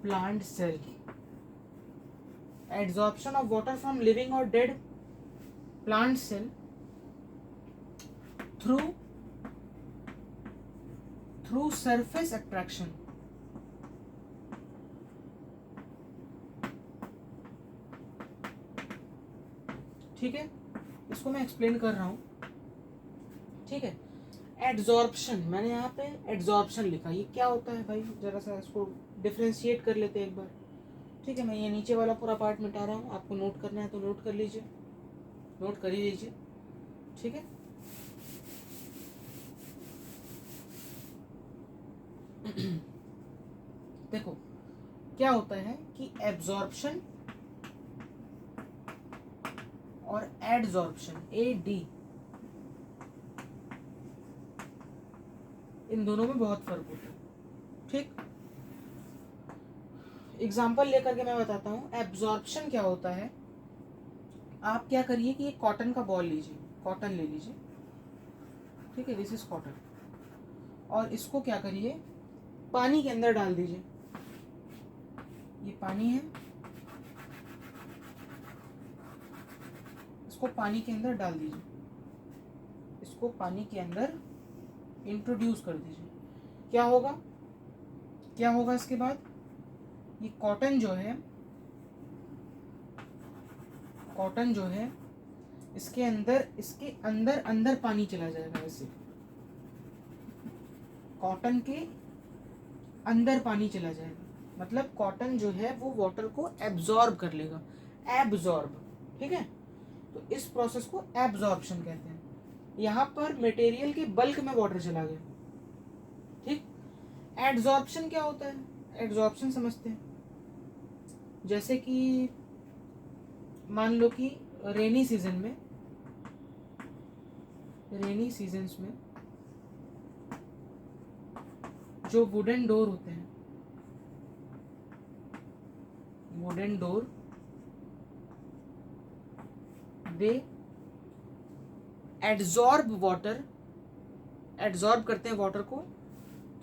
plant cell. Adsorption of water from living और dead plant cell through surface attraction. ठीक है, इसको मैं एक्सप्लेन कर रहा हूं, ठीक है। एड्सॉर्प्शन, मैंने यहाँ पे एड्सॉर्प्शन लिखा, ये क्या होता है भाई? जरा सा इसको डिफ्रेंशिएट कर लेते हैं एक बार, ठीक है। मैं ये नीचे वाला पूरा पार्ट मिटा रहा हूँ, आपको नोट करना है तो नोट कर लीजिए, नोट कर ही लीजिए, ठीक है। देखो क्या होता है कि एब्जॉर्प्शन और एडजॉर्प्शन, AD, इन दोनों में बहुत फर्क होता है, ठीक। एग्जाम्पल लेकर के मैं बताता हूँ। एब्जॉर्प्शन क्या होता है? आप क्या करिए कि एक कॉटन का बॉल लीजिए, कॉटन ले लीजिए, ठीक है, दिस इज कॉटन, और इसको क्या करिए, पानी के अंदर डाल दीजिए। ये पानी है, इसको पानी के अंदर डाल दीजिए, इसको पानी के अंदर इंट्रोड्यूस कर दीजिए। क्या होगा? क्या होगा इसके बाद? ये कॉटन जो है इसके अंदर अंदर पानी चला जाएगा। ऐसे कॉटन के अंदर पानी चला जाएगा, मतलब कॉटन जो है वो वाटर को एब्जॉर्ब कर लेगा, एब्जॉर्ब, ठीक है। तो इस प्रोसेस को एब्जॉर्प्शन कहते हैं। यहाँ पर मटेरियल के बल्क में वाटर चला गया, ठीक। एड्सॉर्प्शन क्या होता है? एड्सॉर्प्शन समझते हैं। जैसे कि मान लो कि रेनी सीजन्स में जो वुडन डोर होते हैं, वुडन डोर, दे एड्सॉर्ब वाटर, एड्सॉर्ब करते हैं वाटर को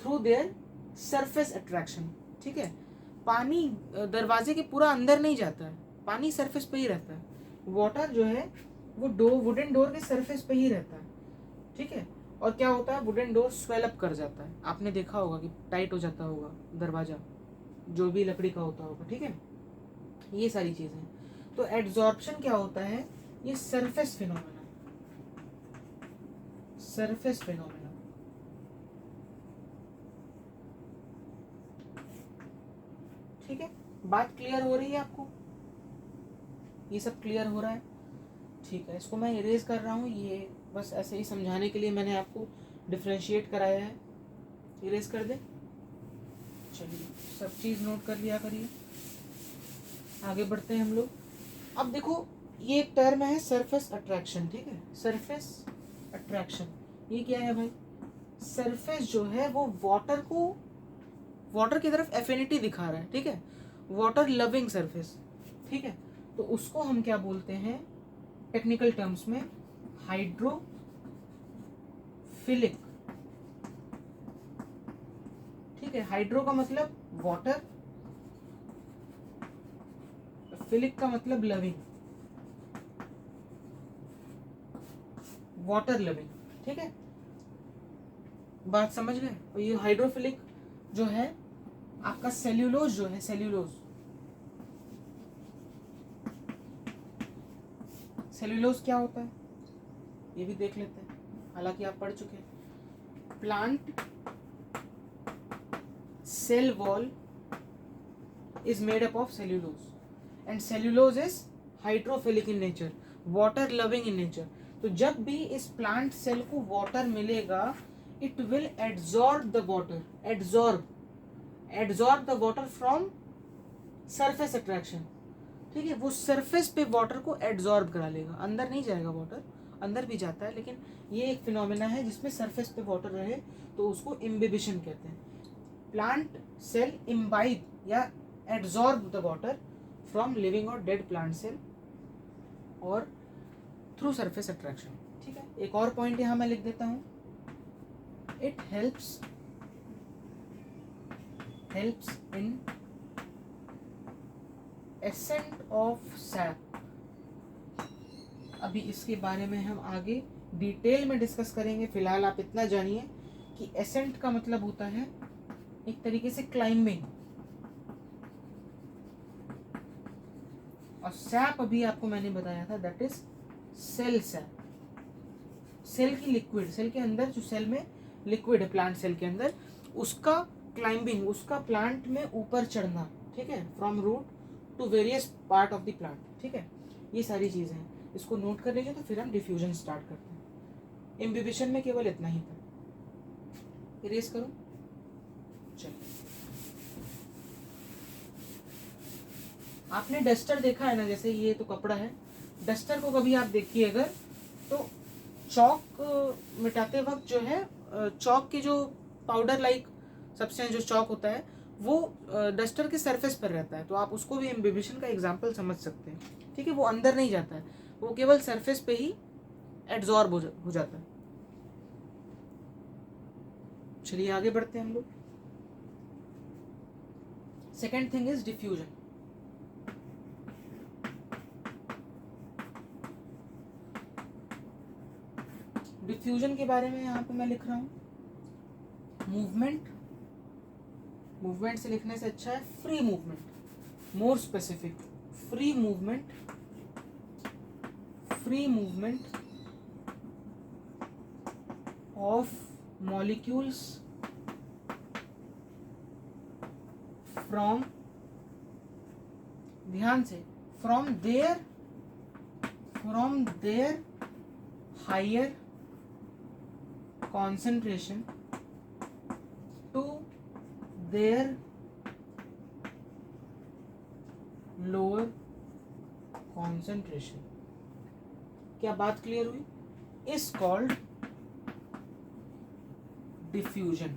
थ्रू देयर सरफेस अट्रैक्शन, ठीक है। पानी दरवाजे के पूरा अंदर नहीं जाता है, पानी सरफेस पे ही रहता है। वाटर जो है वो वुडन डोर के सरफेस पे ही रहता है, ठीक है। और क्या होता है? वुडन डोर स्वेल अप कर जाता है, आपने देखा होगा कि टाइट हो जाता होगा दरवाजा, जो भी लकड़ी का होता होगा, ठीक है। ये सारी चीजें। तो एड्सॉर्प्शन क्या होता है? ये सरफेस फिनोमेना, सरफेस फिनोमेना, ठीक है। बात क्लियर हो रही है आपको? ये सब क्लियर हो रहा है? ठीक है, इसको मैं इरेज कर रहा हूँ। ये बस ऐसे ही समझाने के लिए मैंने आपको डिफ्रेंशिएट कराया है, इरेज कर दे। चलिए सब चीज़ नोट कर लिया करिए, आगे बढ़ते हैं हम लोग। अब देखो ये एक टर्म है सरफेस अट्रैक्शन, ठीक है, सरफेस अट्रैक्शन। ये क्या है भाई? सरफेस जो है वो वाटर की तरफ एफिनिटी दिखा रहा है, ठीक है, वाटर लविंग सरफेस, ठीक है। तो उसको हम क्या बोलते हैं टेक्निकल टर्म्स में? हाइड्रोफिलिक, ठीक है। हाइड्रो का मतलब वाटर, फिलिक का मतलब लविंग, वाटर लविंग, ठीक है, बात समझ गए। और ये हाइड्रोफिलिक जो है आपका सेल्यूलोज जो है, सेल्यूलोज क्या होता है ये भी देख लेते हैं, हालांकि आप पढ़ चुके हैं। Plant cell wall is made up of cellulose and cellulose is hydrophilic in nature, water loving in nature। तो जब भी इस प्लांट सेल को वाटर मिलेगा it will absorb the water, absorb the water from surface attraction, ठीक है। वो surface पे वाटर को एब्जॉर्ब करा लेगा, अंदर नहीं जाएगा वाटर, अंदर भी जाता है लेकिन ये एक फिनोमेना है जिसमें सरफेस पे वाटर रहे, तो उसको इम्बिबिशन कहते हैं। प्लांट सेल इम्बाइब या absorb the water from living or dead plant cell or through surface attraction, ठीक है। एक और पॉइंट यहाँ मैं लिख देता हूँ, it helps in ascent of sap। अभी इसके बारे में हम आगे डिटेल में डिस्कस करेंगे, फिलहाल आप इतना जानिए कि ascent का मतलब होता है एक तरीके से क्लाइंबिंग, और सैप अभी आपको मैंने बताया था that is cell sap. Cell की लिक्विड, सेल के अंदर जो सेल में लिक्विड है प्लांट सेल के अंदर, उसका क्लाइंबिंग, उसका प्लांट में ऊपर चढ़ना, ठीक है, from root to various part of the plant, ठीक है। ये सारी चीज़ें हैं, इसको नोट कर लीजिए। तो फिर हम डिफ्यूजन स्टार्ट करते हैं। इम्बिबिशन में केवल इतना ही था, इरेज करो। चलिए आपने डस्टर देखा है ना, जैसे ये तो कपड़ा है, डस्टर को कभी आप देखिए अगर, तो चौक मिटाते वक्त जो है, चौक की जो पाउडर लाइक सब्सटेंस जो चौक होता है वो डस्टर के सरफेस पर रहता है, तो आप उसको भी इम्बिबिशन का एग्जांपल समझ सकते हैं, ठीक है। वो अंदर नहीं जाता है, वो केवल सरफेस पे ही एब्जॉर्ब हो जाता है। चलिए आगे बढ़ते हैं हम लोग। Second thing is diffusion. Diffusion के बारे में यहाँ पे मैं लिख रहा हूँ मूवमेंट से लिखने से अच्छा है free movement, more specific, free movement of molecules from, ध्यान से, from their higher concentration to their lower concentration। क्या बात क्लियर हुई? इज कॉल्ड डिफ्यूजन,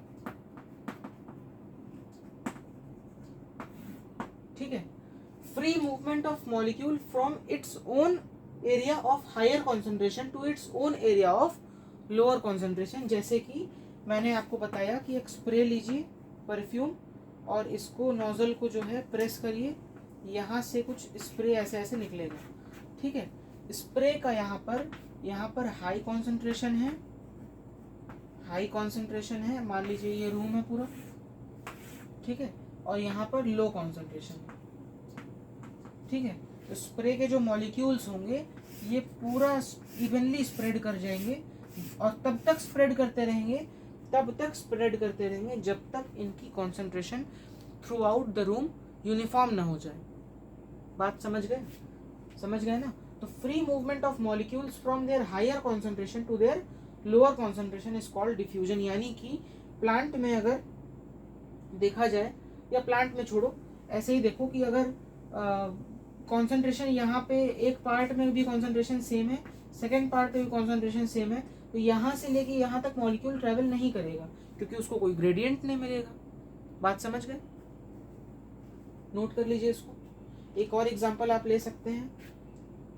ठीक है। Free movement of molecule from its own area of higher concentration to its own area of lower concentration. जैसे कि मैंने आपको बताया कि एक स्प्रे लीजिए परफ्यूम, और इसको नोजल को जो है प्रेस करिए, यहाँ से कुछ स्प्रे ऐसे ऐसे निकलेगा, ठीक है। स्प्रे का यहाँ पर हाई कॉन्सेंट्रेशन है, मान लीजिए ये रूम है पूरा, ठीक है, और यहाँ पर लो कॉन्सेंट्रेशन है, ठीक है। तो स्प्रे के जो मॉलिक्यूल्स होंगे ये पूरा इवनली स्प्रेड कर जाएंगे, और तब तक स्प्रेड करते रहेंगे जब तक इनकी concentration throughout the room uniform ना हो जाए। बात समझ गए ना? तो free movement of molecules from their higher concentration to their lower concentration is called diffusion. यानी कि प्लांट में अगर देखा जाए, या प्लांट में छोड़ो, ऐसे ही देखो कि अगर कॉन्सेंट्रेशन यहाँ पे एक पार्ट में भी कॉन्सेंट्रेशन सेम है, सेकेंड पार्ट में भी कॉन्सेंट्रेशन सेम है, तो यहाँ से लेके यहाँ तक मॉलिक्यूल ट्रेवल नहीं करेगा, क्योंकि उसको कोई ग्रेडियंट नहीं मिलेगा। बात समझ गए? नोट कर लीजिए इसको। एक और एग्जांपल आप ले सकते हैं।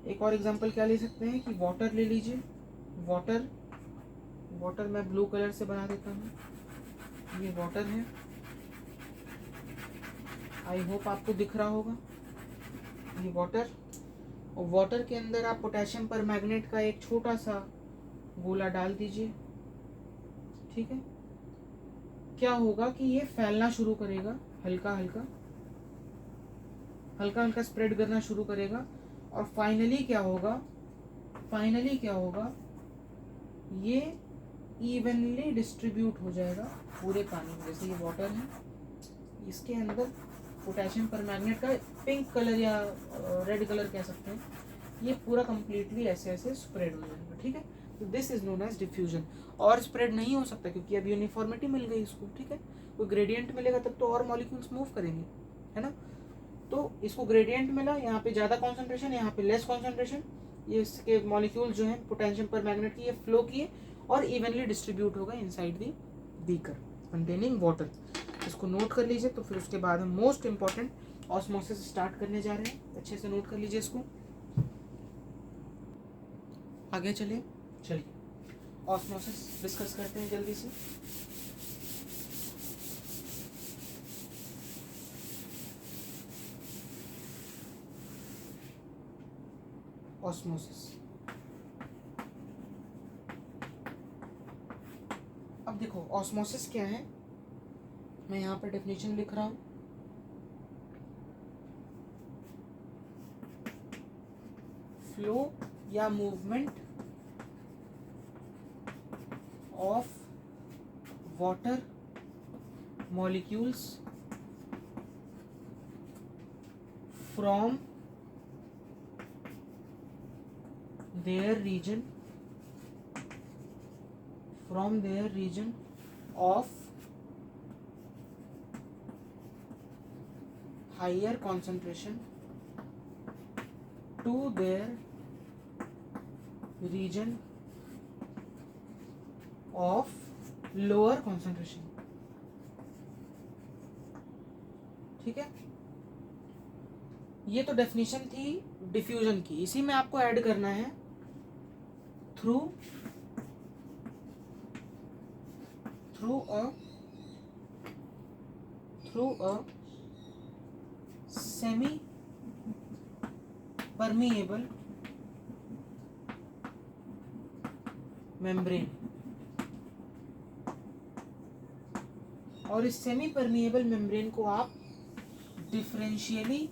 एक और एग्जांपल क्या ले सकते हैं कि वाटर ले लीजिए। वाटर वाटर मैं ब्लू कलर से बना देता हूँ। ये वाटर है, आई होप आपको दिख रहा होगा। ये वाटर, और वाटर के अंदर आप पोटेशियम पर मैग्नेट का एक छोटा सा गोला डाल दीजिए। ठीक है, क्या होगा कि ये फैलना शुरू करेगा, हल्का हल्का हल्का हल्का स्प्रेड करना शुरू करेगा, और फाइनली क्या होगा, ये इवनली डिस्ट्रीब्यूट हो जाएगा पूरे पानी में। जैसे ये वाटर है, इसके अंदर पोटेशियम पर मैग्नेट का पिंक कलर या रेड कलर कह सकते हैं, ये पूरा कंप्लीटली ऐसे ऐसे स्प्रेड हो जाएगा। ठीक है, तो this is known as diffusion. और स्प्रेड नहीं हो सकता क्योंकि अब यूनिफॉर्मिटी मिल गई इसको। ठीक है, कोई ग्रेडियंट मिलेगा तब तो और मॉलिक्यूल्स मूव करेंगे, है ना। तो इसको ग्रेडियंट मिला, यहाँ पे ज़्यादा कॉन्सेंट्रेशन, यहाँ पे लेस कॉन्सेंट्रेशन, ये इसके मॉलिक्यूल जो हैं पोटेशियम पर मैग्नेट की, ये फ्लो किए और इवनली डिस्ट्रीब्यूट होगा inside the beaker containing water. इसको नोट कर लीजिए। तो फिर उसके बाद हम मोस्ट इंपॉर्टेंट ऑस्मोसिस स्टार्ट करने जा रहे हैं। अच्छे से नोट कर लीजिए इसको। आगे चलिए ऑस्मोसिस डिस्कस करते हैं जल्दी से। ऑस्मोसिस, अब देखो ऑस्मोसिस क्या है, मैं यहाँ पर डेफिनेशन लिख रहा हूँ। फ्लो या movement of water molecules from their region of higher concentration to their region of lower concentration। ठीक है, ये तो डेफिनेशन थी डिफ्यूजन की। इसी में आपको ऐड करना है through a semi permeable membrane. और इस सेमी परमिएबल मेम्ब्रेन को आप डिफरेंशियली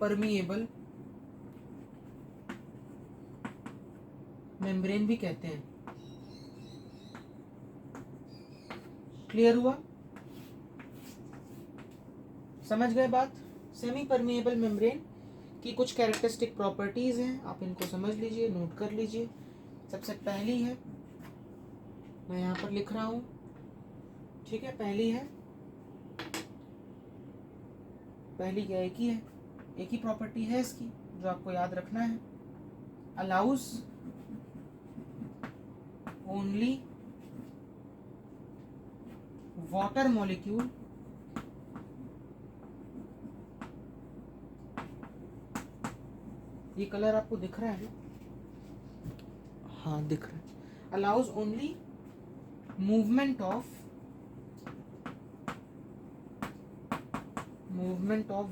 परमिएबल मेम्ब्रेन भी कहते हैं। क्लियर हुआ? समझ गए बात? सेमी परमिएबल मेम्ब्रेन की कुछ कैरेक्टरिस्टिक प्रॉपर्टीज हैं, आप इनको समझ लीजिए, नोट कर लीजिए। सबसे पहली है, मैं यहाँ पर लिख रहा हूँ। ठीक है, पहली क्या, एक ही प्रॉपर्टी है इसकी जो आपको याद रखना है। अलाउज ओनली वाटर मॉलिक्यूल ये कलर आपको दिख रहा है? हाँ दिख रहा है। Allows only movement of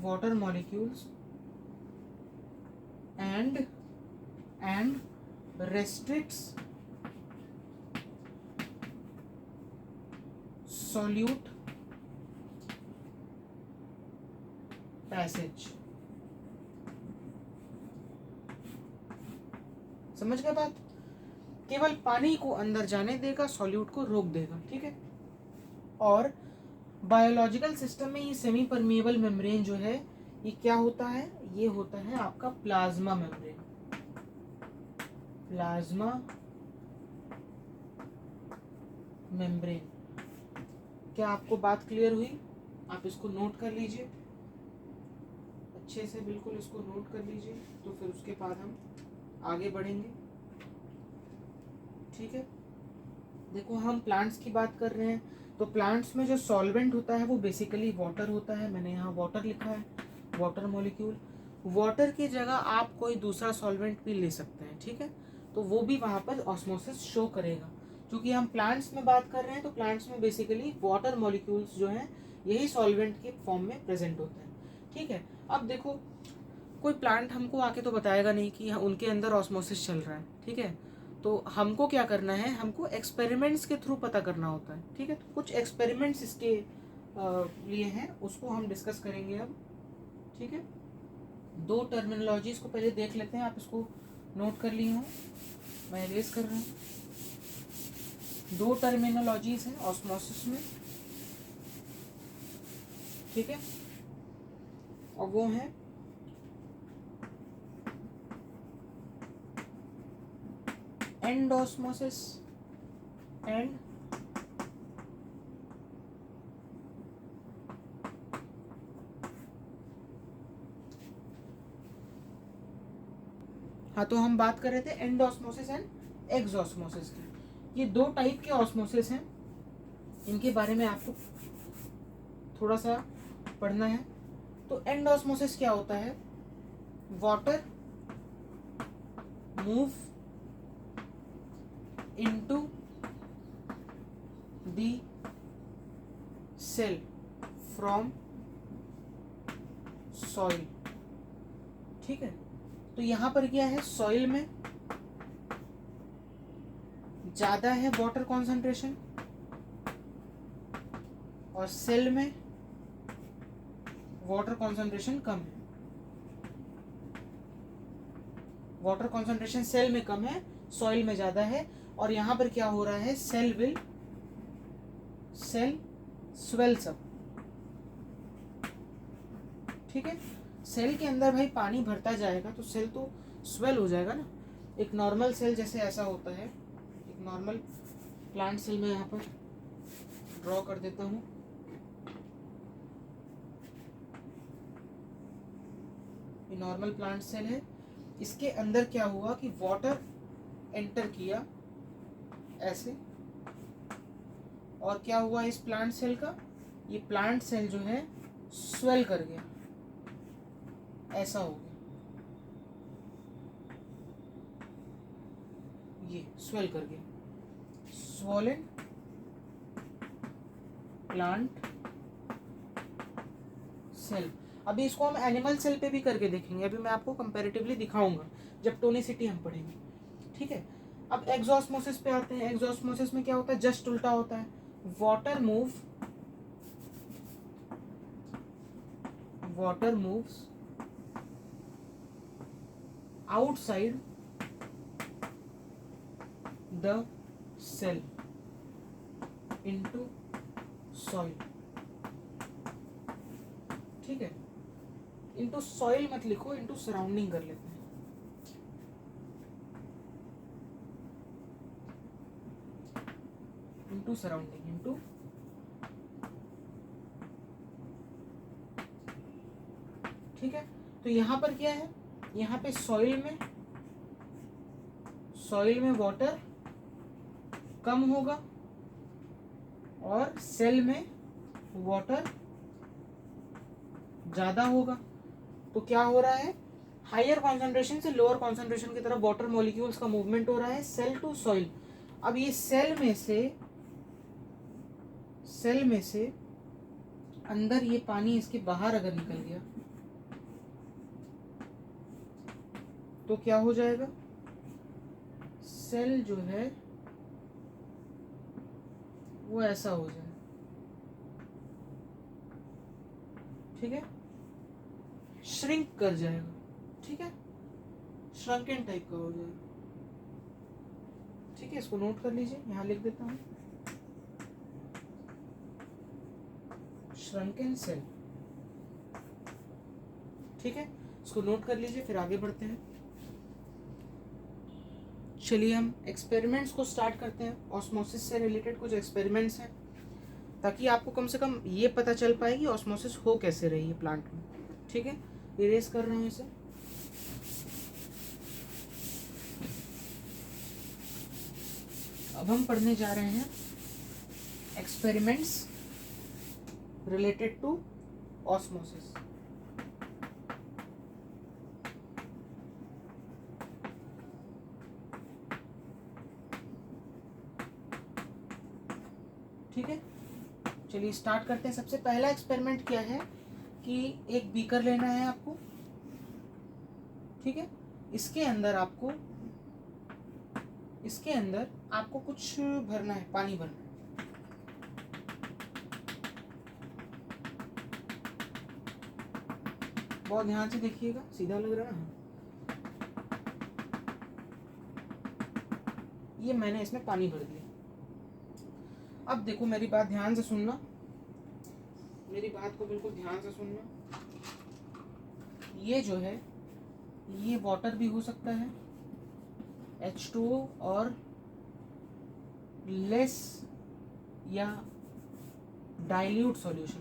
water molecules and restricts solute passage। समझ गए बात? केवल पानी को अंदर जाने देगा, सॉल्यूट को रोक देगा। ठीक है, और बायोलॉजिकल सिस्टम में ये सेमी परमिएबल मेम्ब्रेन जो है, ये क्या होता है, ये होता है आपका प्लाज्मा मेम्ब्रेन। Plasma membrane. क्या आपको बात क्लियर हुई? आप इसको नोट कर लीजिए अच्छे से, बिल्कुल इसको नोट कर लीजिए, तो फिर उसके बाद हम आगे बढ़ेंगे। ठीक है, देखो हम प्लांट्स की बात कर रहे हैं, तो प्लांट्स में जो सॉल्वेंट होता है वो बेसिकली वाटर होता है। मैंने यहाँ वाटर लिखा है, वाटर मॉलिक्यूल। वाटर की जगह आप कोई दूसरा सॉल्वेंट भी ले सकते हैं, ठीक है, तो वो भी वहाँ पर ऑस्मोसिस शो करेगा। क्योंकि हम प्लांट्स में बात कर रहे हैं, तो प्लांट्स में बेसिकली वाटर मॉलिक्यूल्स जो हैं यही सॉल्वेंट के फॉर्म में प्रेजेंट होते हैं। ठीक है, अब देखो कोई प्लांट हमको आके तो बताएगा नहीं कि उनके अंदर ऑस्मोसिस चल रहा है। ठीक है, तो हमको क्या करना है, हमको एक्सपेरिमेंट्स के थ्रू पता करना होता है। ठीक है, तो कुछ एक्सपेरिमेंट्स इसके लिए हैं, उसको हम डिस्कस करेंगे अब। ठीक है, दो टर्मिनोलॉजीज को पहले देख लेते हैं, आप इसको नोट कर लिए हो, मैं इरेज कर रहा हूँ। दो टर्मिनोलॉजीज हैं ऑस्मोसिस में, ठीक है, और वो है एंडोस्मोसिस एंड हाँ, तो हम बात कर रहे थे एंडोस्मोसिस एंड एक्सोस्मोसिस की। ये दो टाइप के ऑस्मोसिस हैं, इनके बारे में आपको थोड़ा सा पढ़ना है। तो एंडोस्मोसिस क्या होता है, water move into the cell from soil. ठीक है, तो यहां पर क्या है, सॉइल में ज्यादा है वाटर कॉन्सेंट्रेशन और सेल में वाटर कॉन्सेंट्रेशन कम है। वाटर कॉन्सेंट्रेशन सेल में कम है, सॉइल में ज्यादा है, और यहां पर क्या हो रहा है, सेल स्वेल्स अप। ठीक है, सेल के अंदर भाई पानी भरता जाएगा तो सेल तो स्वेल हो जाएगा ना। एक नॉर्मल सेल जैसे ऐसा होता है, एक नॉर्मल प्लांट सेल में यहाँ पर ड्रॉ कर देता हूँ। ये नॉर्मल प्लांट सेल है, इसके अंदर क्या हुआ कि वाटर एंटर किया ऐसे, और क्या हुआ इस प्लांट सेल का, ये प्लांट सेल जो है स्वेल कर गया, ऐसा हो गया, ये स्वेल कर गया, स्वोलन प्लांट सेल। अभी इसको हम एनिमल सेल पे भी करके देखेंगे, अभी मैं आपको कंपैरेटिवली दिखाऊंगा जब टोनिसिटी हम पढ़ेंगे। ठीक है, अब एक्सोस्मोसिस पे आते हैं। एक्सोस्मोसिस में क्या होता है, जस्ट उल्टा होता है, water moves outside the cell into soil. ठीक है, इनटू सॉइल मत लिखो, इनटू सराउंडिंग कर लेते हैं। इनटू सराउंडिंग, इनटू, ठीक है, तो यहां पर क्या है, यहाँ पे सॉइल में वाटर कम होगा और सेल में वाटर ज्यादा होगा। तो क्या हो रहा है, हायर कॉन्सेंट्रेशन से लोअर कॉन्सेंट्रेशन की तरफ वाटर मॉलिक्यूल्स का मूवमेंट हो रहा है, सेल टू सॉइल। अब ये सेल में से अंदर ये पानी इसके बाहर अगर निकल गया तो क्या हो जाएगा, सेल जो है वो ऐसा हो जाए। ठीक है, श्रिंक कर जाएगा। ठीक है, श्रंकन टाइप का हो जाएगा। ठीक है, इसको नोट कर लीजिए, यहां लिख देता हूं, श्रंकन सेल। ठीक है, इसको नोट कर लीजिए, फिर आगे बढ़ते हैं। चलिए हम एक्सपेरिमेंट्स को स्टार्ट करते हैं। ऑस्मोसिस से रिलेटेड कुछ एक्सपेरिमेंट्स हैं, ताकि आपको कम से कम ये पता चल पाए कि ऑस्मोसिस हो कैसे रही है प्लांट में। ठीक है, इरेज कर रहा हूँ इसे। अब हम पढ़ने जा रहे हैं एक्सपेरिमेंट्स रिलेटेड टू ऑस्मोसिस। ठीक है, चलिए स्टार्ट करते हैं। सबसे पहला एक्सपेरिमेंट क्या है कि एक बीकर लेना है आपको। ठीक है, इसके अंदर आपको कुछ भरना है, पानी भरना है। बहुत ध्यान से देखिएगा, सीधा लग रहा है ना। ये मैंने इसमें पानी भर दिया। अब देखो, मेरी बात ध्यान से सुनना, मेरी बात को बिल्कुल ध्यान से सुनना। ये जो है, ये वाटर भी हो सकता है, H2O, और लेस या डाइल्यूट सॉल्यूशन,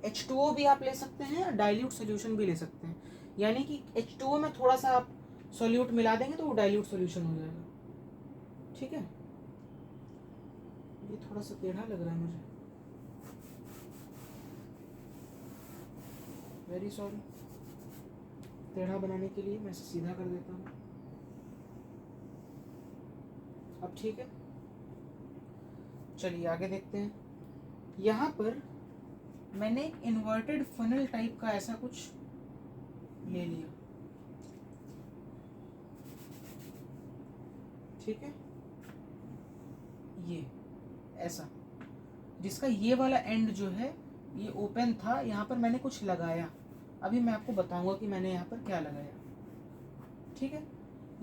H2O भी आप ले सकते हैं, डाइल्यूट सॉल्यूशन भी ले सकते हैं। यानी कि H2O में थोड़ा सा आप सॉल्यूट मिला देंगे तो वो डाइल्यूट सॉल्यूशन हो जाएगा। ठीक है, ये थोड़ा सा टेढ़ा लग रहा है मुझे, वेरी सॉरी। टेढ़ा बनाने के लिए मैं इसे सीधा कर देता हूँ। अब ठीक है, चलिए आगे देखते हैं। यहाँ पर मैंने एक इन्वर्टेड फनल टाइप का ऐसा कुछ ले लिया। ठीक है, ये ऐसा, जिसका ये वाला एंड जो है ये ओपन था। यहाँ पर मैंने कुछ लगाया, अभी मैं आपको बताऊंगा कि मैंने यहाँ पर क्या लगाया। ठीक है,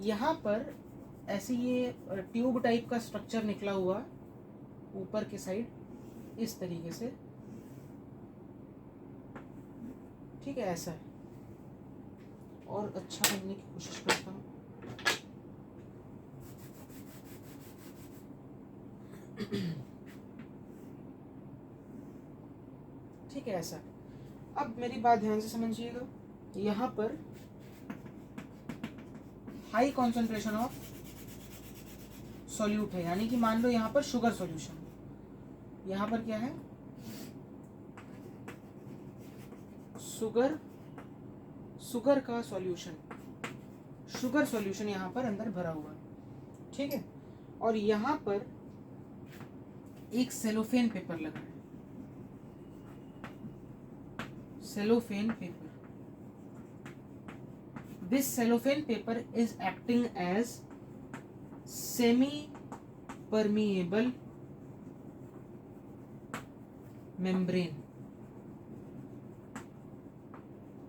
यहाँ पर ऐसे ये ट्यूब टाइप का स्ट्रक्चर निकला हुआ ऊपर के साइड, इस तरीके से। ठीक है, ऐसा है। और अच्छा करने की कोशिश करता हूँ। ठीक है, ऐसा। अब मेरी बात ध्यान से समझिएगा। यहाँ पर हाई कॉन्सेंट्रेशन ऑफ सॉल्यूट है, यानी कि मान लो यहाँ पर शुगर सॉल्यूशन, यहाँ पर क्या है, शुगर का सॉल्यूशन, शुगर सॉल्यूशन यहाँ पर अंदर भरा हुआ है। ठीक है, और यहाँ पर एक सेलोफेन पेपर लगा है, cellophane paper. This cellophane paper is acting as semi-permeable membrane.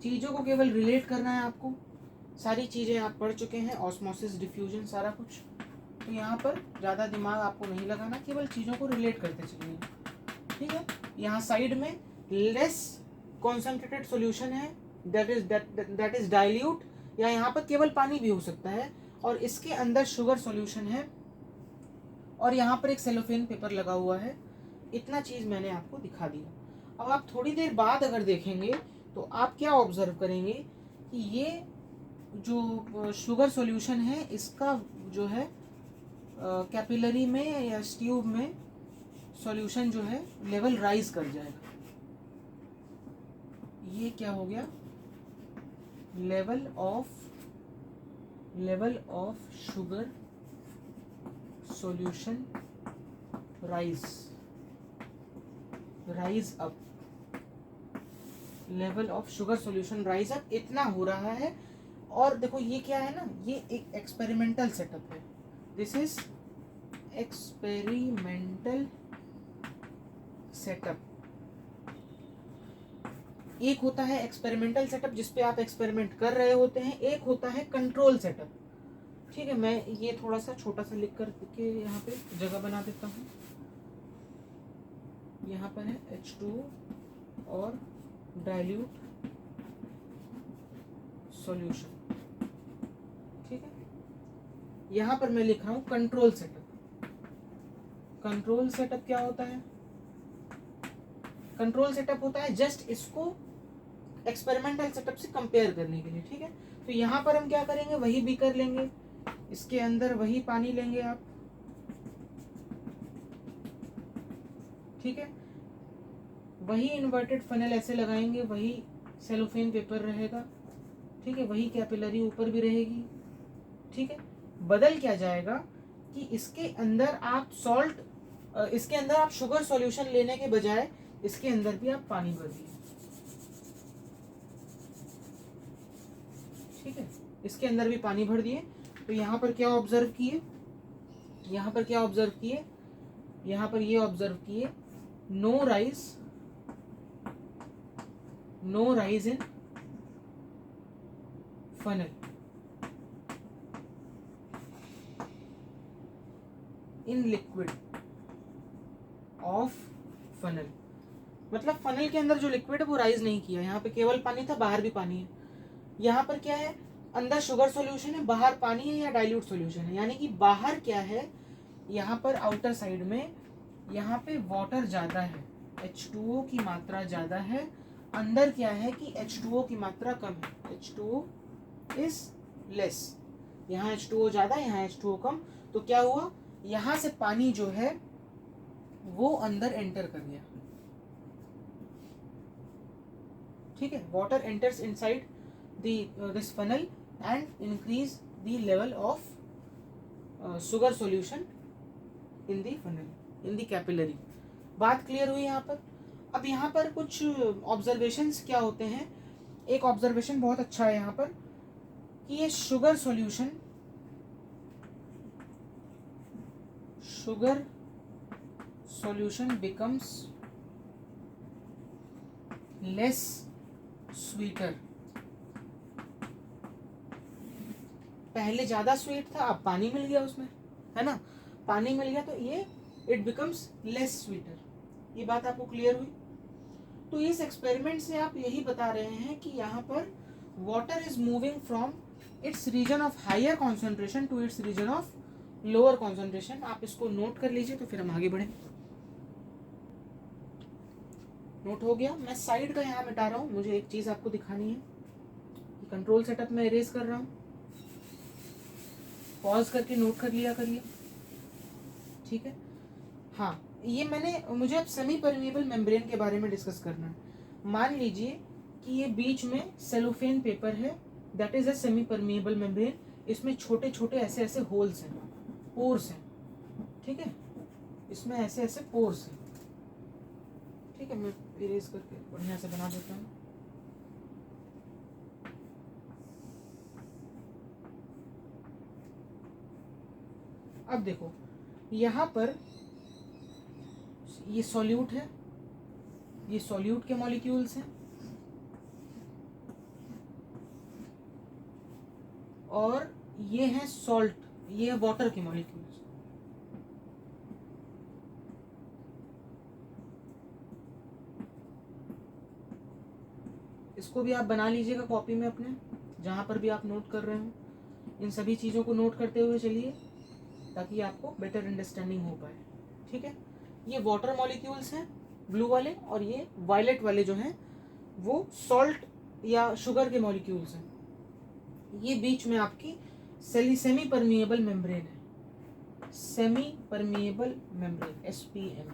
चीजों को केवल रिलेट करना है आपको, सारी चीजें आप पढ़ चुके हैं, ऑस्मोसिस, डिफ्यूजन, सारा कुछ। तो यहाँ पर ज़्यादा दिमाग आपको नहीं लगाना, केवल चीज़ों को रिलेट करते चलिए। ठीक है, यहाँ साइड में लेस कॉन्सेंट्रेटेड सॉल्यूशन है, दैट इज डाइल्यूट, या यहाँ पर केवल पानी भी हो सकता है, और इसके अंदर शुगर सॉल्यूशन है, और यहाँ पर एक सेलोफेन पेपर लगा हुआ है। इतना चीज़ मैंने आपको दिखा दिया। अब आप थोड़ी देर बाद अगर देखेंगे तो आप क्या ऑब्जर्व करेंगे कि ये जो शुगर सॉल्यूशन है, इसका जो है कैपिलरी में या ट्यूब में सॉल्यूशन जो है लेवल राइज कर जाएगा। ये क्या हो गया, level of sugar solution rise up, level of sugar solution rise up, इतना हो रहा है। और देखो ये क्या है ना, ये एक एक्सपेरिमेंटल सेटअप है, दिस इज एक्सपेरिमेंटल सेटअप। एक होता है एक्सपेरिमेंटल सेटअप जिसपे आप एक्सपेरिमेंट कर रहे होते हैं, एक होता है कंट्रोल सेटअप। ठीक है, मैं ये थोड़ा सा छोटा सा लिख कर के यहाँ पे जगह बना देता हूँ। यहाँ पर है H2 और डाइल्यूट सॉल्यूशन, ठीक है। यहाँ पर मैं लिख रहा हूँ कंट्रोल सेटअप। कंट्रोल सेटअप क्या होता है? कंट्रोल सेटअप होता है जस्ट इसको एक्सपेरिमेंटल सेटअप से कंपेयर करने के लिए, ठीक है। तो यहाँ पर हम क्या करेंगे, वही बीकर लेंगे, इसके अंदर वही पानी लेंगे आप, ठीक है। वही इन्वर्टेड फनल ऐसे लगाएंगे, वही सेलोफेन पेपर रहेगा, ठीक है। वही कैपिलरी ऊपर भी रहेगी, ठीक है। बदल क्या जाएगा कि इसके अंदर आप इसके अंदर आप शुगर सॉल्यूशन लेने के बजाय इसके अंदर भी आप पानी भर दिए, ठीक है। इसके अंदर भी पानी भर दिए। तो यहाँ पर क्या ऑब्जर्व किए, यहाँ पर क्या ऑब्जर्व किए, यहाँ पर ये ऑब्जर्व किए, no rise in funnel, in liquid of funnel. मतलब फनल के अंदर जो लिक्विड है वो राइज नहीं किया, यहाँ पे केवल पानी था, बाहर भी पानी है। यहाँ पर क्या है, अंदर शुगर सॉल्यूशन है, बाहर पानी है या डाइल्यूट सॉल्यूशन है। यानी कि बाहर क्या है, यहाँ पर आउटर साइड में यहाँ पे वाटर ज़्यादा है, H2O की मात्रा ज़्यादा है। अंदर क्या है कि H2O की मात्रा कम है, H2O इज लेस। यहाँ H2O ज़्यादा, यहाँ H2O कम। तो क्या हुआ, यहाँ से पानी जो है वो अंदर एंटर कर गया, ठीक है। Water enters inside this funnel and increase the level of sugar solution in the funnel, in the capillary. बात क्लियर हुई यहाँ पर। अब यहाँ पर कुछ ऑब्जर्वेशंस क्या होते हैं। एक ऑब्जर्वेशन बहुत अच्छा है यहाँ पर कि ये sugar solution becomes less sweeter. पहले ज्यादा स्वीट था, अब पानी मिल गया उसमें, है ना। पानी मिल गया तो ये इट बिकम्स लेस स्वीटर। ये बात आपको क्लियर हुई। तो इस एक्सपेरिमेंट से आप यही बता रहे हैं कि यहाँ पर water is moving from its region of higher concentration to its region of lower concentration. आप इसको नोट कर लीजिए, तो फिर हम आगे बढ़ें। नोट हो गया। मैं साइड का यहाँ मिटा रहा हूँ, मुझे एक चीज आपको दिखानी है। कंट्रोल सेटअप में इरेज कर रहा हूँ, पॉज करके नोट कर लिया करिए, ठीक है। हाँ, ये मुझे अब सेमी परमिएबल मेम्ब्रेन के बारे में डिस्कस करना है। मान लीजिए कि ये बीच में सेलोफेन पेपर है, that is a semi permeable membrane. इसमें छोटे छोटे ऐसे ऐसे होल्स हैं, पोर्स हैं, ठीक है। इसमें ऐसे ऐसे पोर्स हैं, ठीक है। मैं इरेज करके बढ़िया से बना देता हूँ। अब देखो, यहाँ पर ये सॉल्यूट है, ये सॉल्यूट के मॉलिक्यूल्स हैं, और ये है सॉल्ट, ये है वाटर के मॉलिक्यूल्स। इसको भी आप बना लीजिएगा कॉपी में अपने, जहाँ पर भी आप नोट कर रहे हो। इन सभी चीज़ों को नोट करते हुए चलिए, ताकि आपको बेटर अंडरस्टैंडिंग हो पाए, ठीक है। ये वाटर मॉलिक्यूल्स हैं ब्लू वाले, और ये वायलेट वाले जो हैं वो सॉल्ट या शुगर के मॉलिक्यूल्स हैं। ये बीच में आपकी सेमी परमिएबल मेम्ब्रेन है, सेमी परमिएबल मेम्ब्रेन, SPM,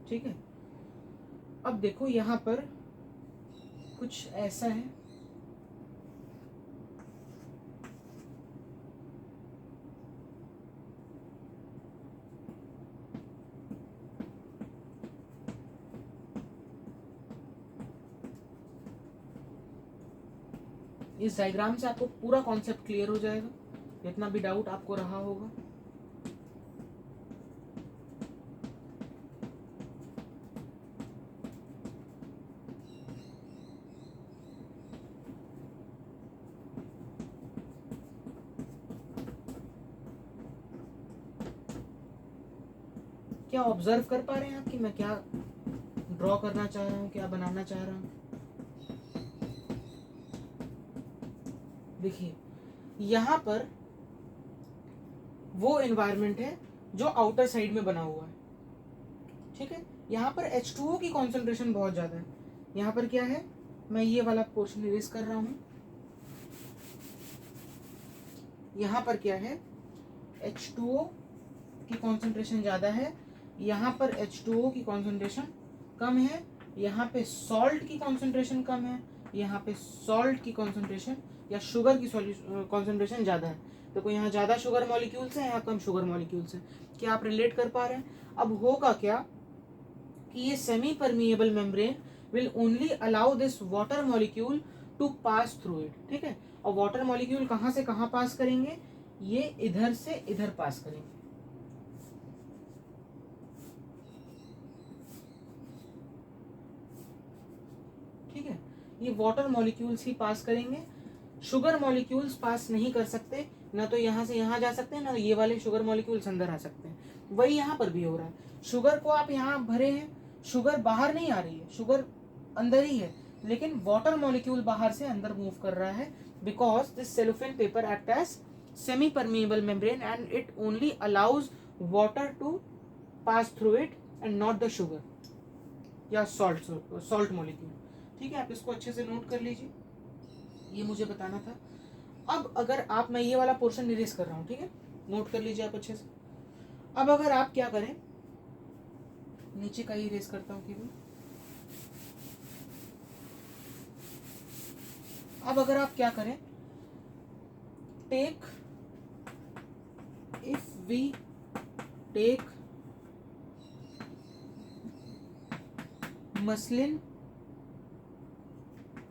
ठीक है। अब देखो यहाँ पर कुछ ऐसा है, इस डायग्राम से आपको पूरा कॉन्सेप्ट क्लियर हो जाएगा, जितना भी डाउट आपको रहा होगा। क्या ऑब्जर्व कर पा रहे हैं आप कि मैं क्या ड्रॉ करना चाह रहा हूँ, क्या बनाना चाह रहा हूँ। देखिए यहाँ पर वो एनवायरनमेंट है जो आउटर साइड में बना हुआ है, ठीक है। यहाँ पर H2O की कॉन्सेंट्रेशन बहुत ज़्यादा है। यहाँ पर क्या है, मैं ये वाला पोर्शन इरेज कर रहा हूँ। यहाँ पर क्या है, H2O की कॉन्सेंट्रेशन ज़्यादा है, यहाँ पर H2O की कॉन्सेंट्रेशन कम है, यहाँ पे सॉल्ट की कॉन्सेंट्रेशन कम है, यहाँ पे सॉल्ट की कॉन्सेंट्रेशन या शुगर की कॉन्सेंट्रेशन ज़्यादा है। देखो यहाँ ज़्यादा शुगर मॉलिक्यूल्स हैं, यहाँ कम शुगर मॉलिक्यूल्स हैं। क्या आप रिलेट कर पा रहे हैं? अब होगा क्या कि ये semi permeable membrane will only allow this water molecule to pass through it, ठीक है। और वाटर मॉलिक्यूल कहाँ से कहाँ पास करेंगे, ये इधर से इधर पास करेंगे, ठीक है। ये वाटर मॉलिक्यूल्स ही पास करेंगे, शुगर मॉलिक्यूल्स पास नहीं कर सकते, ना तो यहाँ से यहाँ जा सकते हैं, ना ये वाले शुगर मॉलिक्यूल्स अंदर आ सकते हैं। वही यहाँ पर भी हो रहा है। शुगर को आप यहाँ भरे हैं, शुगर बाहर नहीं आ रही है, शुगर अंदर ही है, लेकिन वाटर मॉलिक्यूल बाहर से अंदर मूव कर रहा है, because this cellophane paper act as semi permeable membrane and it only allows water to pass through it and not the sugar या सॉल्ट मॉलिक्यूल, ठीक है। आप इसको अच्छे से नोट कर लीजिए, ये मुझे बताना था। अब अगर आप, मैं ये वाला पोर्शन इरेज कर रहा हूँ, ठीक है, नोट कर लीजिए आप अच्छे से। अब अगर आप क्या करें, नीचे का ही इरेज करता हूँ केवल। अब अगर आप क्या करें, take, if we take muslin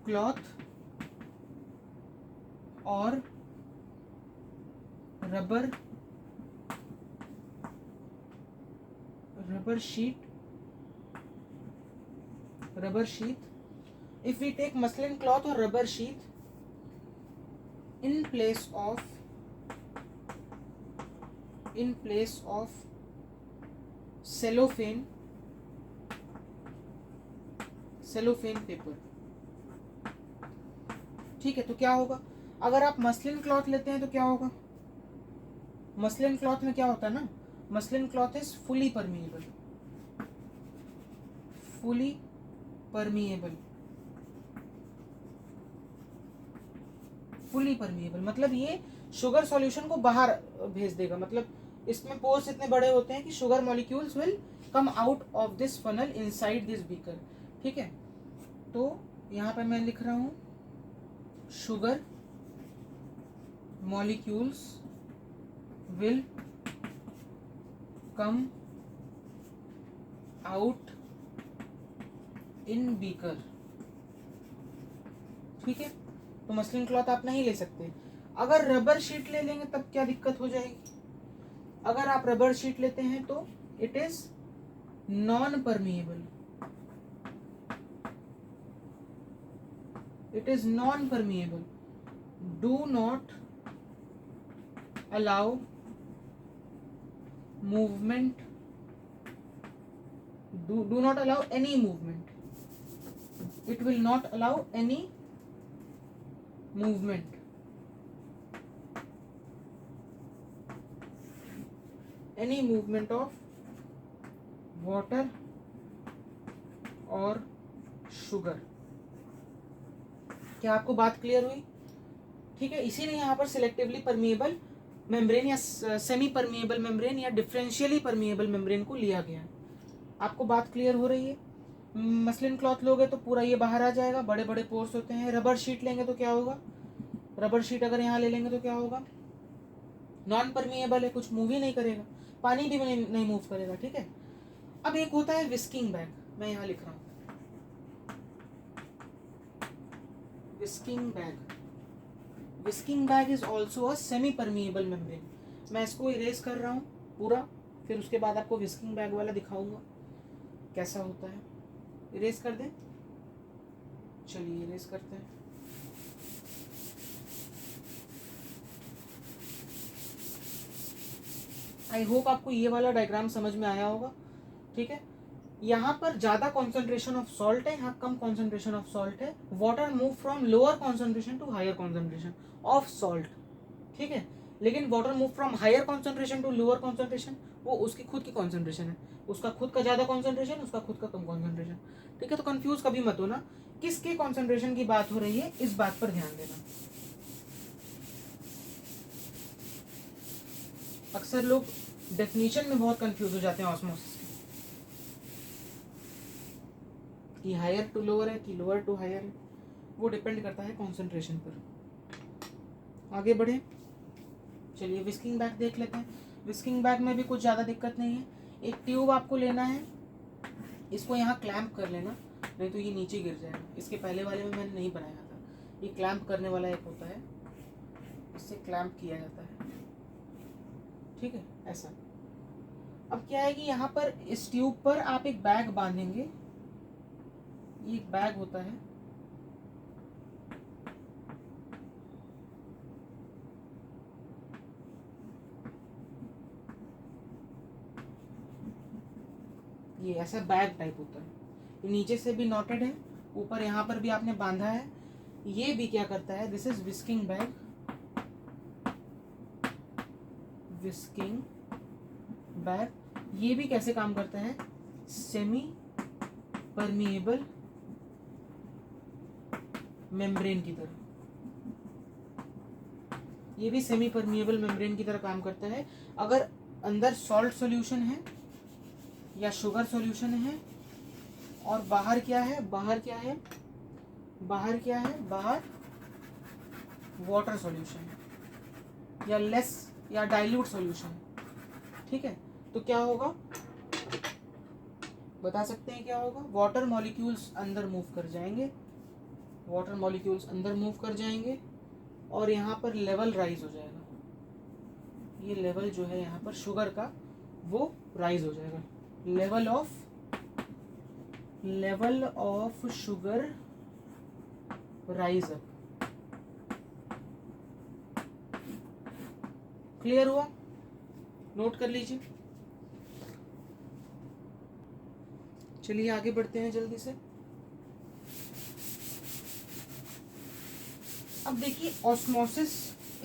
cloth और rubber sheet, if we take muslin cloth or rubber sheath in place of cellophane paper, ठीक है। तो क्या होगा, अगर आप मसलिन क्लॉथ लेते हैं तो क्या होगा, मसलिन क्लॉथ में क्या होता है ना, muslin cloth is fully permeable, मतलब ये शुगर सॉल्यूशन को बाहर भेज देगा, मतलब इसमें पोर्स इतने बड़े होते हैं कि sugar molecules will come out of this funnel inside this beaker, ठीक है। तो यहाँ पे मैं लिख रहा हूँ, sugar molecules will come out in beaker, ठीक है। तो मसलिन क्लॉथ आप नहीं ले सकते। अगर रबर शीट ले लेंगे तब क्या दिक्कत हो जाएगी, अगर आप रबर शीट लेते हैं तो it is non permeable, do not allow movement, do not allow any movement, it will not allow any movement, of water और शुगर। क्या आपको बात क्लियर हुई, ठीक है। इसीलिए यहाँ पर सिलेक्टिवली परमिएबल मेम्ब्रेन या सेमी परमिएबल मेम्ब्रेन या डिफरेंशियली परमिएबल मेम्ब्रेन को लिया गया है। आपको बात क्लियर हो रही है। मसलिन क्लॉथ लोगे तो पूरा ये बाहर आ जाएगा, बड़े बड़े पोर्स होते हैं। रबर शीट लेंगे तो क्या होगा, रबर शीट अगर यहाँ ले लेंगे तो क्या होगा, नॉन परमिएबल है, कुछ मूव ही नहीं करेगा, पानी भी नहीं मूव करेगा, ठीक है। अब एक होता है विस्किंग बैग, मैं यहाँ लिख रहा हूँ whisking bag is also a semi permeable membrane. मैं इसको इरेज कर रहा हूँ पूरा, फिर उसके बाद आपको विस्किंग बैग वाला दिखाऊंगा कैसा होता है। इरेज कर दें, चलिए इरेज करते हैं। आई होप आपको ये वाला डायग्राम समझ में आया होगा, ठीक है। यहाँ पर ज़्यादा कॉन्सेंट्रेशन ऑफ सॉल्ट है, यहाँ कम कॉन्सेंट्रेशन ऑफ सॉल्ट है. Water move from lower concentration to higher concentration of salt. ठीक है, लेकिन water move from higher concentration to lower concentration, वो उसकी खुद की कॉन्सेंट्रेशन है, उसका खुद का ज़्यादा कॉन्सेंट्रेशन, उसका खुद का कम कॉन्सेंट्रेशन. ठीक है, तो कंफ्यूज कभी मत होना किसके कॉन्सेंट्रेशन की बात हो रही है, इस बात पर ध्यान देना. अक्सर लोग डेफिनेशन में बहुत कंफ्यूज हो जाते हैं ऑस्मोसिस कि हायर टू लोअर है कि लोअर टू हायर है, वो डिपेंड करता है कॉन्सेंट्रेशन पर. आगे बढ़े, चलिए विस्किंग बैग देख लेते हैं. विस्किंग बैग में भी कुछ ज़्यादा दिक्कत नहीं है. एक ट्यूब आपको लेना है, इसको यहाँ क्लैंप कर लेना, नहीं तो ये नीचे गिर जाएगा. इसके पहले वाले में मैंने नहीं बनाया था, ये क्लैंप करने वाला एक होता है, इससे क्लैंप किया जाता है. ठीक है, ऐसा. अब क्या है कि यहाँ पर इस ट्यूब पर आप एक बैग बांधेंगे, ये एक बैग होता है, ये ऐसा बैग टाइप होता है. ये नीचे से भी नॉटेड है, ऊपर यहाँ पर भी आपने बांधा है. ये भी क्या करता है, this is whisking bag. Whisking bag ये भी कैसे काम करता है, सेमी परमिएबल मेम्ब्रेन की तरह. ये भी सेमी परमिएबल मेम्ब्रेन की तरह काम करता है. अगर अंदर सॉल्ट सॉल्यूशन है या शुगर सॉल्यूशन है, और बाहर क्या है, बाहर क्या है, बाहर क्या है, बाहर वाटर सॉल्यूशन है या लेस या डाइल्यूट सॉल्यूशन. ठीक है, तो क्या होगा, बता सकते हैं क्या होगा, वाटर मॉलिक्यूल्स अंदर मूव कर जाएंगे, वाटर मॉलिक्यूल्स अंदर मूव कर जाएंगे, और यहाँ पर लेवल राइज हो जाएगा. ये लेवल जो है यहाँ पर शुगर का, वो राइज हो जाएगा. Level of sugar rise up. Clear हुआ, नोट कर लीजिए. चलिए आगे बढ़ते हैं जल्दी से. अब देखिए ऑस्मोसिस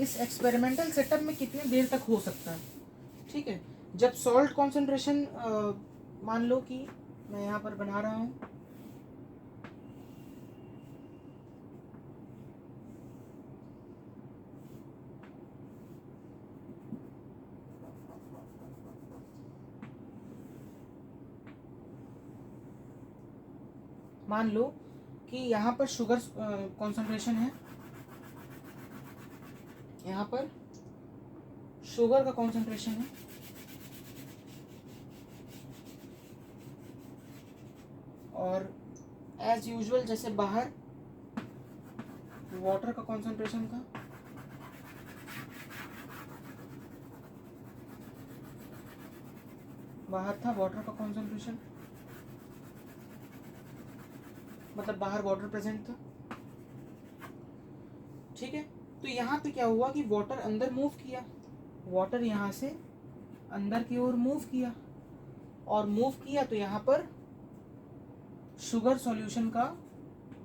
इस एक्सपेरिमेंटल सेटअप में कितनी देर तक हो सकता है. ठीक है, जब सॉल्ट कॉन्सेंट्रेशन, मान लो कि मैं यहाँ पर बना रहा हूँ, मान लो कि यहाँ पर शुगर कॉन्सेंट्रेशन है, यहाँ पर शुगर का कॉन्सेंट्रेशन है, और एज यूजुअल जैसे बाहर वाटर का कॉन्सेंट्रेशन था, बाहर था वाटर का कॉन्सेंट्रेशन, मतलब बाहर वाटर प्रेजेंट था. ठीक है, तो यहाँ पे क्या हुआ कि वाटर अंदर मूव किया, वाटर यहाँ से अंदर की ओर मूव किया, और मूव किया तो यहाँ पर शुगर सॉल्यूशन का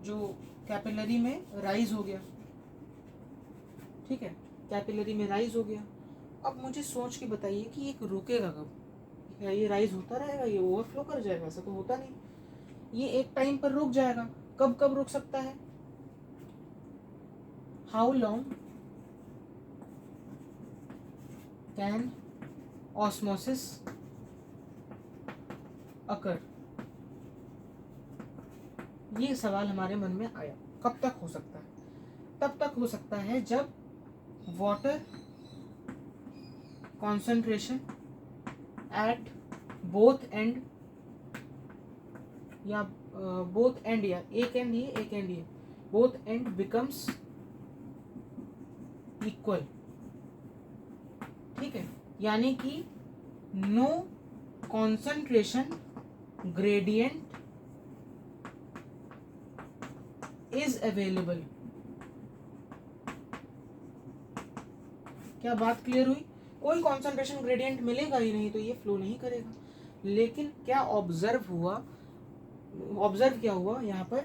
जो कैपिलरी में राइज हो गया. ठीक है, कैपिलरी में राइज हो गया. अब मुझे सोच के बताइए कि ये रुकेगा कब, क्या ये राइज होता रहेगा, ये ओवरफ्लो कर जाएगा, ऐसा तो होता नहीं. ये एक टाइम पर रुक जाएगा. कब कब रुक सकता है, हाउ लॉन्ग कैन ऑस्मोसिस अकर. ये सवाल हमारे मन में आया, कब तक हो सकता है. तब तक हो सकता है जब water concentration at both and, या बोथ एंड, या एक एंड ये एक एंड ये, बोथ एंड बिकम्स इक्वल. ठीक है, यानी कि no concentration gradient is available. क्या बात क्लियर हुई, कोई कॉन्सेंट्रेशन ग्रेडियंट मिलेगा ही नहीं तो ये फ्लो नहीं करेगा. लेकिन क्या ऑब्जर्व क्या हुआ यहाँ पर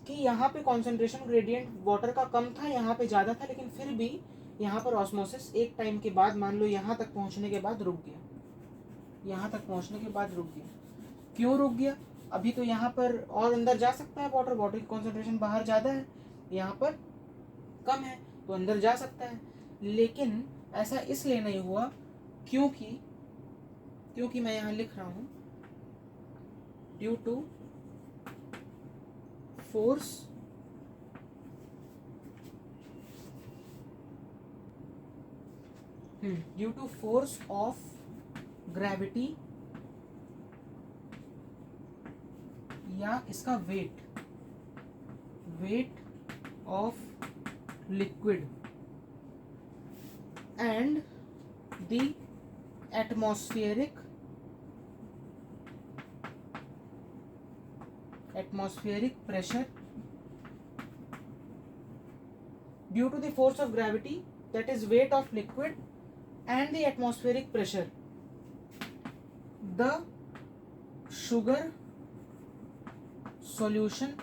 कि यहाँ पे कॉन्सेंट्रेशन ग्रेडियंट वाटर का कम था, यहाँ पे ज़्यादा था, लेकिन फिर भी यहाँ पर ऑस्मोसिस एक टाइम के बाद, मान लो यहाँ तक पहुँचने के बाद रुक गया, यहाँ तक पहुँचने के बाद रुक गया। क्यों रुक गया? अभी तो यहाँ पर और अंदर जा सकता है वाटर की कॉन्सेंट्रेशन बाहर ज़्यादा है, यहाँ पर कम है, तो अंदर जा सकता है। लेकिन ऐसा इसलिए नहीं हुआ क्योंकि मैं यहाँ लिख रहा हूँ due to force of gravity या इसका weight of liquid and the atmospheric pressure, due to the force of gravity, that is weight of liquid and the atmospheric pressure, the sugar solution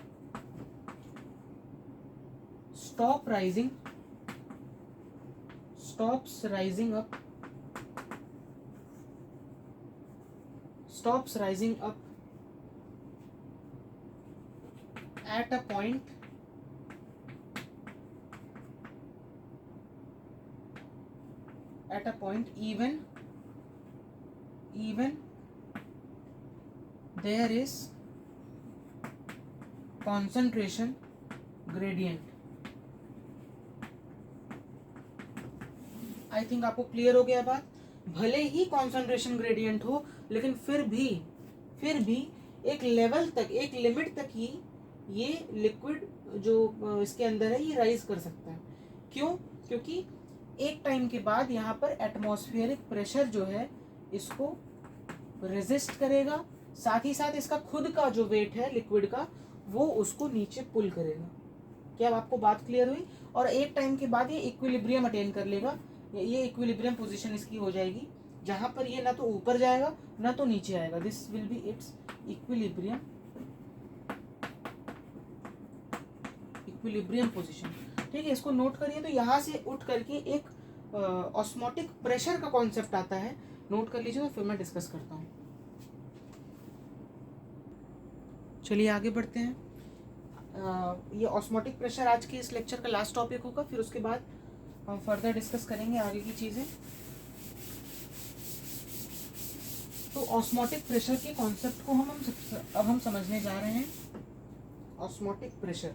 stops rising up at a point even there is concentration gradient। I think आपको clear हो गया बात। भले ही concentration gradient हो, लेकिन फिर भी एक लेवल तक, एक लिमिट तक ही ये लिक्विड जो इसके अंदर है ये राइज कर सकता है। क्यों? क्योंकि एक टाइम के बाद यहाँ पर एटमॉस्फेरिक प्रेशर जो है इसको रेजिस्ट करेगा, साथ ही साथ इसका खुद का जो वेट है लिक्विड का वो उसको नीचे पुल करेगा। क्या आपको बात क्लियर हुई? और एक टाइम के बाद ये इक्विलिब्रियम अटेन कर लेगा, ये इक्विलिब्रियम पोजीशन इसकी हो जाएगी जहां पर ये ना तो ऊपर जाएगा ना तो नीचे आएगा। This will be it's equilibrium position. ठीक है, इसको नोट करिए। तो यहाँ से उठ करके एक ऑस्मोटिक प्रेशर का कॉन्सेप्ट आता है, नोट कर लीजिए, तो फिर मैं डिस्कस करता हूँ। चलिए आगे बढ़ते हैं। ये ऑस्मोटिक प्रेशर आज के इस लेक्चर का लास्ट टॉपिक होगा, फिर उसके बाद हम फर्दर डिस्कस करेंगे आगे की चीज़ें। तो ऑस्मोटिक प्रेशर के कॉन्सेप्ट को हम समझने जा रहे हैं। ऑस्मोटिक प्रेशर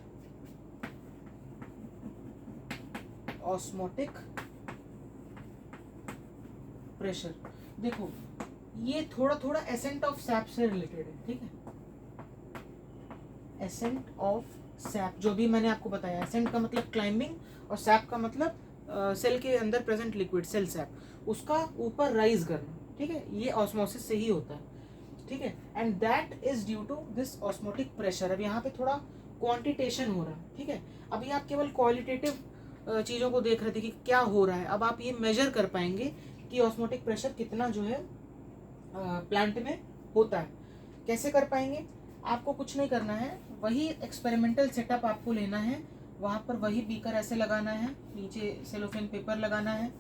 देखो, ये थोड़ा एसेंट ऑफ सैप से रिलेटेड है। ठीक है, एसेंट ऑफ सैप जो भी मैंने आपको बताया, एसेंट का मतलब क्लाइंबिंग और सैप का मतलब सेल के अंदर प्रेजेंट लिक्विड, सेल सैप, उसका ऊपर राइज करना। ठीक है, ये ऑस्मोसिस से ही होता है। ठीक है, and that is due to this osmotic pressure. अब यहाँ पे थोड़ा क्वांटिटेशन हो रहा है। ठीक है, अभी आप केवल क्वालिटेटिव चीज़ों को देख रहे थे कि क्या हो रहा है, अब आप ये मेजर कर पाएंगे कि ऑस्मोटिक प्रेशर कितना जो है प्लांट में होता है। कैसे कर पाएंगे? आपको कुछ नहीं करना है, वही एक्सपेरिमेंटल सेटअप आपको लेना है। वहाँ पर वही बीकर ऐसे लगाना है, नीचे सेलोफेन पेपर लगाना है,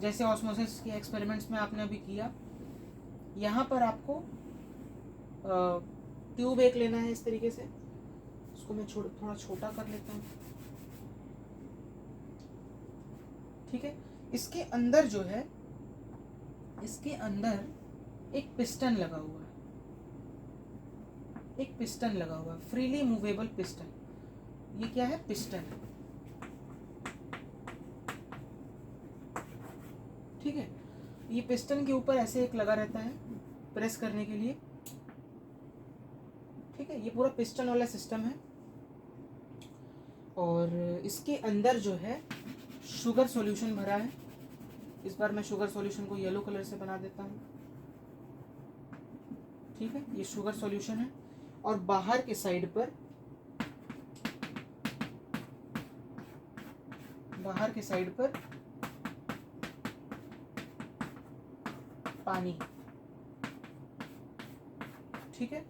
जैसे ऑस्मोसिस के एक्सपेरिमेंट्स में आपने अभी किया। यहाँ पर आपको ट्यूब एक लेना है इस तरीके से, इसको मैं थोड़ा छोटा कर लेता हूँ। ठीक है, इसके अंदर जो है, इसके अंदर एक पिस्टन लगा हुआ है, फ्रीली मूवेबल पिस्टन। ये क्या है? पिस्टन। ठीक है, ये पिस्टन के ऊपर ऐसे एक लगा रहता है प्रेस करने के लिए। ठीक है, ये पूरा पिस्टन वाला सिस्टम है। और इसके अंदर जो है शुगर सॉल्यूशन भरा है। इस बार मैं शुगर सॉल्यूशन को येलो कलर से बना देता हूँ। ठीक है, ये शुगर सॉल्यूशन है। और बाहर के साइड पर पानी। ठीक है।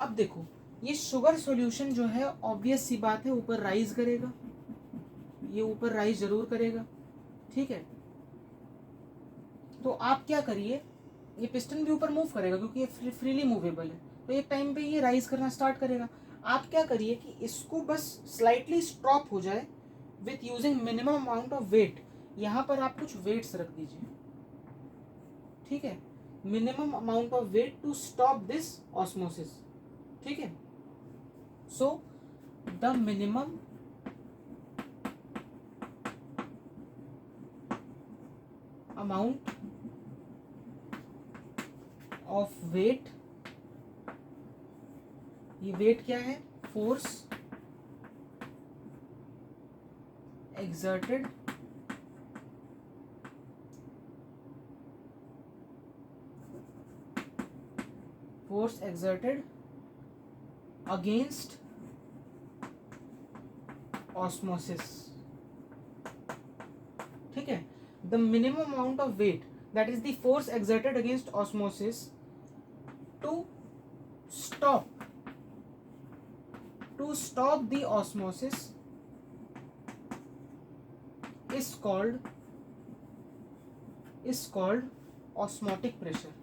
अब देखो ये शुगर सॉल्यूशन जो है ऑब्वियस सी बात है ऊपर राइज करेगा, ये ऊपर राइज जरूर करेगा, ठीक है। तो आप क्या करिए, ये पिस्टन भी ऊपर मूव करेगा क्योंकि ये फ्रीली मूवेबल है, तो एक टाइम पे ये राइज करना स्टार्ट करेगा। आप क्या करिए कि इसको बस स्लाइटली स्टॉप हो जाए with using minimum amount of weight. यहाँ पर आप कुछ वेट्स रख दीजिए, ठीक है, minimum amount of weight to stop this osmosis, ठीक है। So the minimum amount of weight, ये वेट क्या है, फोर्स exerted against osmosis, ठीक है। the minimum amount of weight, that is the force exerted against osmosis to stop the osmosis is called osmotic pressure,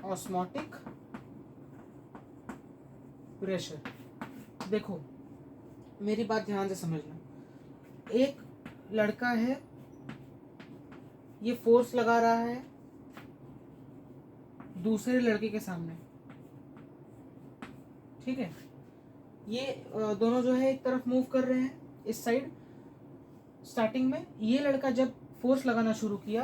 osmotic pressure। देखो मेरी बात ध्यान से समझना, एक लड़का है, ये फोर्स लगा रहा है दूसरे लड़के के सामने, ठीक है। ये दोनों जो है एक तरफ मूव कर रहे हैं इस साइड। स्टार्टिंग में ये लड़का जब फोर्स लगाना शुरू किया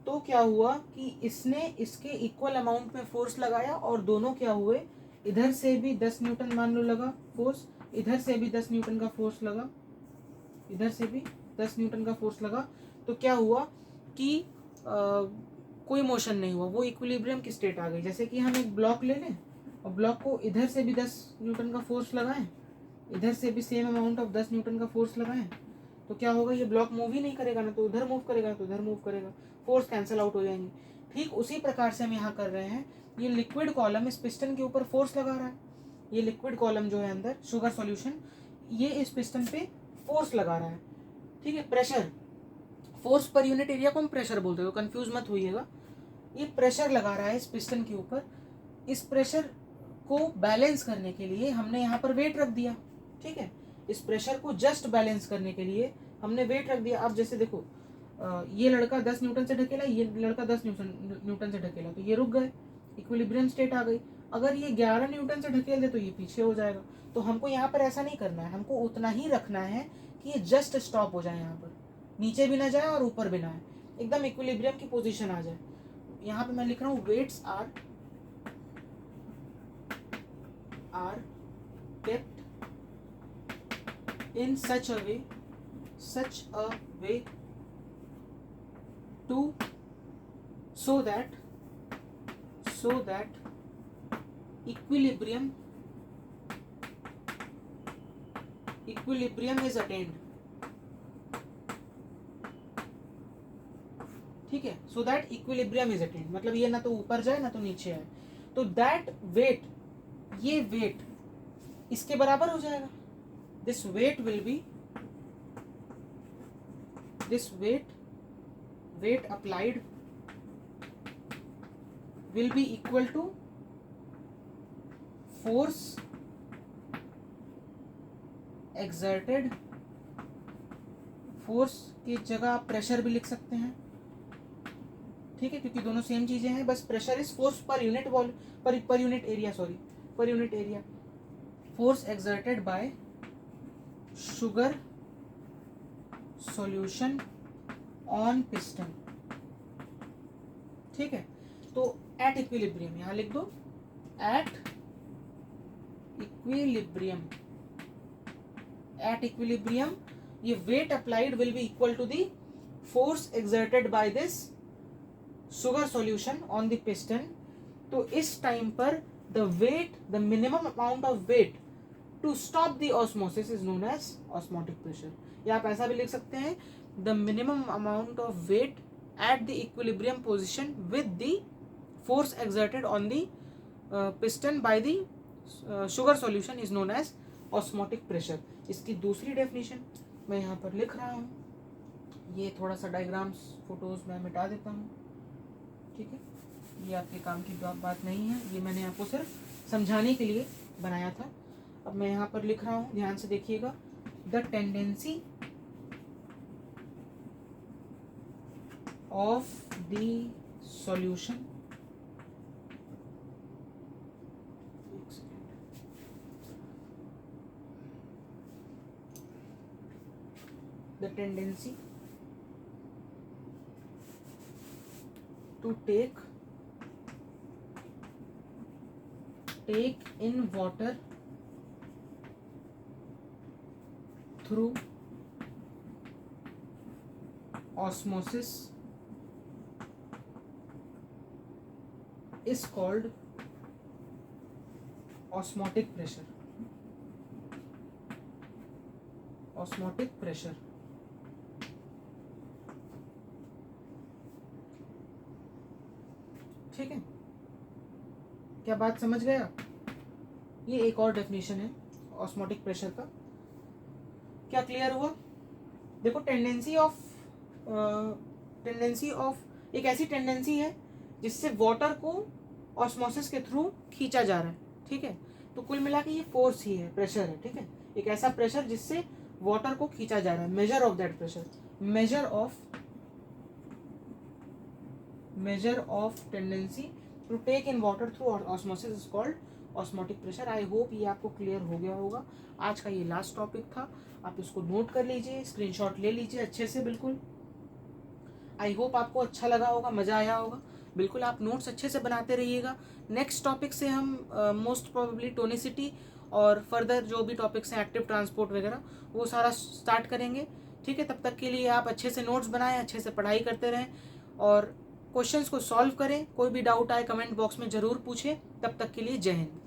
तो क्या हुआ कि इसने इसके इक्वल अमाउंट में फोर्स लगाया और दोनों क्या हुए, इधर से भी 10 न्यूटन मान लो लगा फोर्स, इधर से भी 10 न्यूटन का फोर्स लगा, इधर से भी 10 न्यूटन का फोर्स लगा। तो क्या हुआ कि कोई मोशन नहीं हुआ, वो इक्विलिब्रियम की स्टेट आ गई। जैसे कि हम एक ब्लॉक ले लें और ब्लॉक को इधर से भी 10 न्यूटन का फोर्स लगाएं, इधर से भी सेम अमाउंट ऑफ 10 न्यूटन का फोर्स लगाएं, तो क्या होगा, ये ब्लॉक मूव ही नहीं करेगा, ना तो उधर मूव करेगा ना तो उधर मूव करेगा, फोर्स कैंसिल आउट हो जाएंगे। ठीक उसी प्रकार से हम यहाँ कर रहे हैं, ये लिक्विड कॉलम इस पिस्टन के ऊपर फोर्स लगा रहा है, ये लिक्विड कॉलम जो है अंदर शुगर सॉल्यूशन, ये इस पिस्टन पे फोर्स लगा रहा है, ठीक है। Pressure, force per unit area को हम प्रेशर बोलते हैं, तो कंफ्यूज मत होइएगा। ये प्रेशर लगा रहा है इस पिस्टन के ऊपर, इस प्रेशर को बैलेंस करने के लिए हमने यहाँ पर वेट रख दिया, ठीक है। इस प्रेशर को जस्ट बैलेंस करने के लिए हमने वेट रख दिया। अब जैसे देखो ये लड़का 10 न्यूटन से ढकेला, ये लड़का 10 न्यूटन से ढकेला, तो ये रुक गए, इक्विलिब्रियम स्टेट आ गई। अगर ये 11 न्यूटन से ढकेल दे तो ये पीछे हो जाएगा। तो हमको यहाँ पर ऐसा नहीं करना है, हमको उतना ही रखना है कि ये जस्ट स्टॉप हो जाए, यहाँ पर नीचे भी ना जाए और ऊपर भी ना आए, एकदम इक्विलिब्रियम की पोजीशन आ जाए। यहाँ पे मैं लिख रहा हूँ weights are kept in such a way to so that equilibrium is attained, ठीक है। So that equilibrium is attend, मतलब ये ना तो ऊपर जाए ना तो नीचे आए, तो दैट वेट, ये वेट इसके बराबर हो जाएगा। This weight will be, this weight applied will be equal to force exerted, force की जगह आप प्रेशर भी लिख सकते हैं, ठीक है, क्योंकि दोनों सेम चीजें हैं, बस pressure is force per unit wall per unit area, sorry per unit area, force exerted by sugar solution on piston, ठीक है। तो एट इक्विलिब्रियम यहां लिख दो, एट इक्विलिब्रियम ये weight applied will be equal to the force exerted by this sugar solution on the piston. तो इस time पर the minimum amount of weight to stop the osmosis is known as osmotic pressure। या आप ऐसा भी लिख सकते हैं, the minimum amount of weight at the equilibrium position with the force exerted on the piston by the sugar solution is known as osmotic pressure. इसकी दूसरी definition मैं यहाँ पर लिख रहा हूँ, ये थोड़ा सा डायग्राम्स फोटोज मैं मिटा देता हूँ, ठीक है, ये आपके काम की बात नहीं है, ये मैंने आपको सिर्फ समझाने के लिए बनाया था। अब मैं यहाँ पर लिख रहा हूँ, ध्यान से देखिएगा, the tendency of the solution, the tendency to take in water through osmosis is called osmotic pressure. Osmotic pressure. ठीक है, क्या बात समझ गए आप? ये एक और डेफिनेशन है ऑस्मोटिक प्रेशर का। क्या क्लियर हुआ? देखो, टेंडेंसी ऑफ एक ऐसी टेंडेंसी है जिससे वाटर को ऑस्मोसिस के थ्रू खींचा जा रहा है, ठीक है। तो कुल मिला के ये फोर्स ही है, प्रेशर है, ठीक है। एक ऐसा प्रेशर जिससे वाटर को खींचा जा रहा है, measure of that pressure, measure of tendency to take in water through osmosis is called osmotic pressure। I hope ये आपको क्लियर हो गया होगा। आज का ये लास्ट टॉपिक था, आप इसको नोट कर लीजिए, स्क्रीनशॉट ले लीजिए अच्छे से, बिल्कुल। आई होप आपको अच्छा लगा होगा, मज़ा आया होगा। बिल्कुल आप नोट्स अच्छे से बनाते रहिएगा। नेक्स्ट टॉपिक से हम मोस्ट प्रोबेबली टोनिसिटी और फर्दर जो भी टॉपिक्स हैं, एक्टिव ट्रांसपोर्ट वगैरह, वो सारा स्टार्ट करेंगे, ठीक है। तब तक के लिए आप अच्छे से नोट्स बनाएं, अच्छे से पढ़ाई करते रहें और क्वेश्चंस को सॉल्व करें। कोई भी डाउट आए कमेंट बॉक्स में ज़रूर पूछें। तब तक के लिए जय हिंद।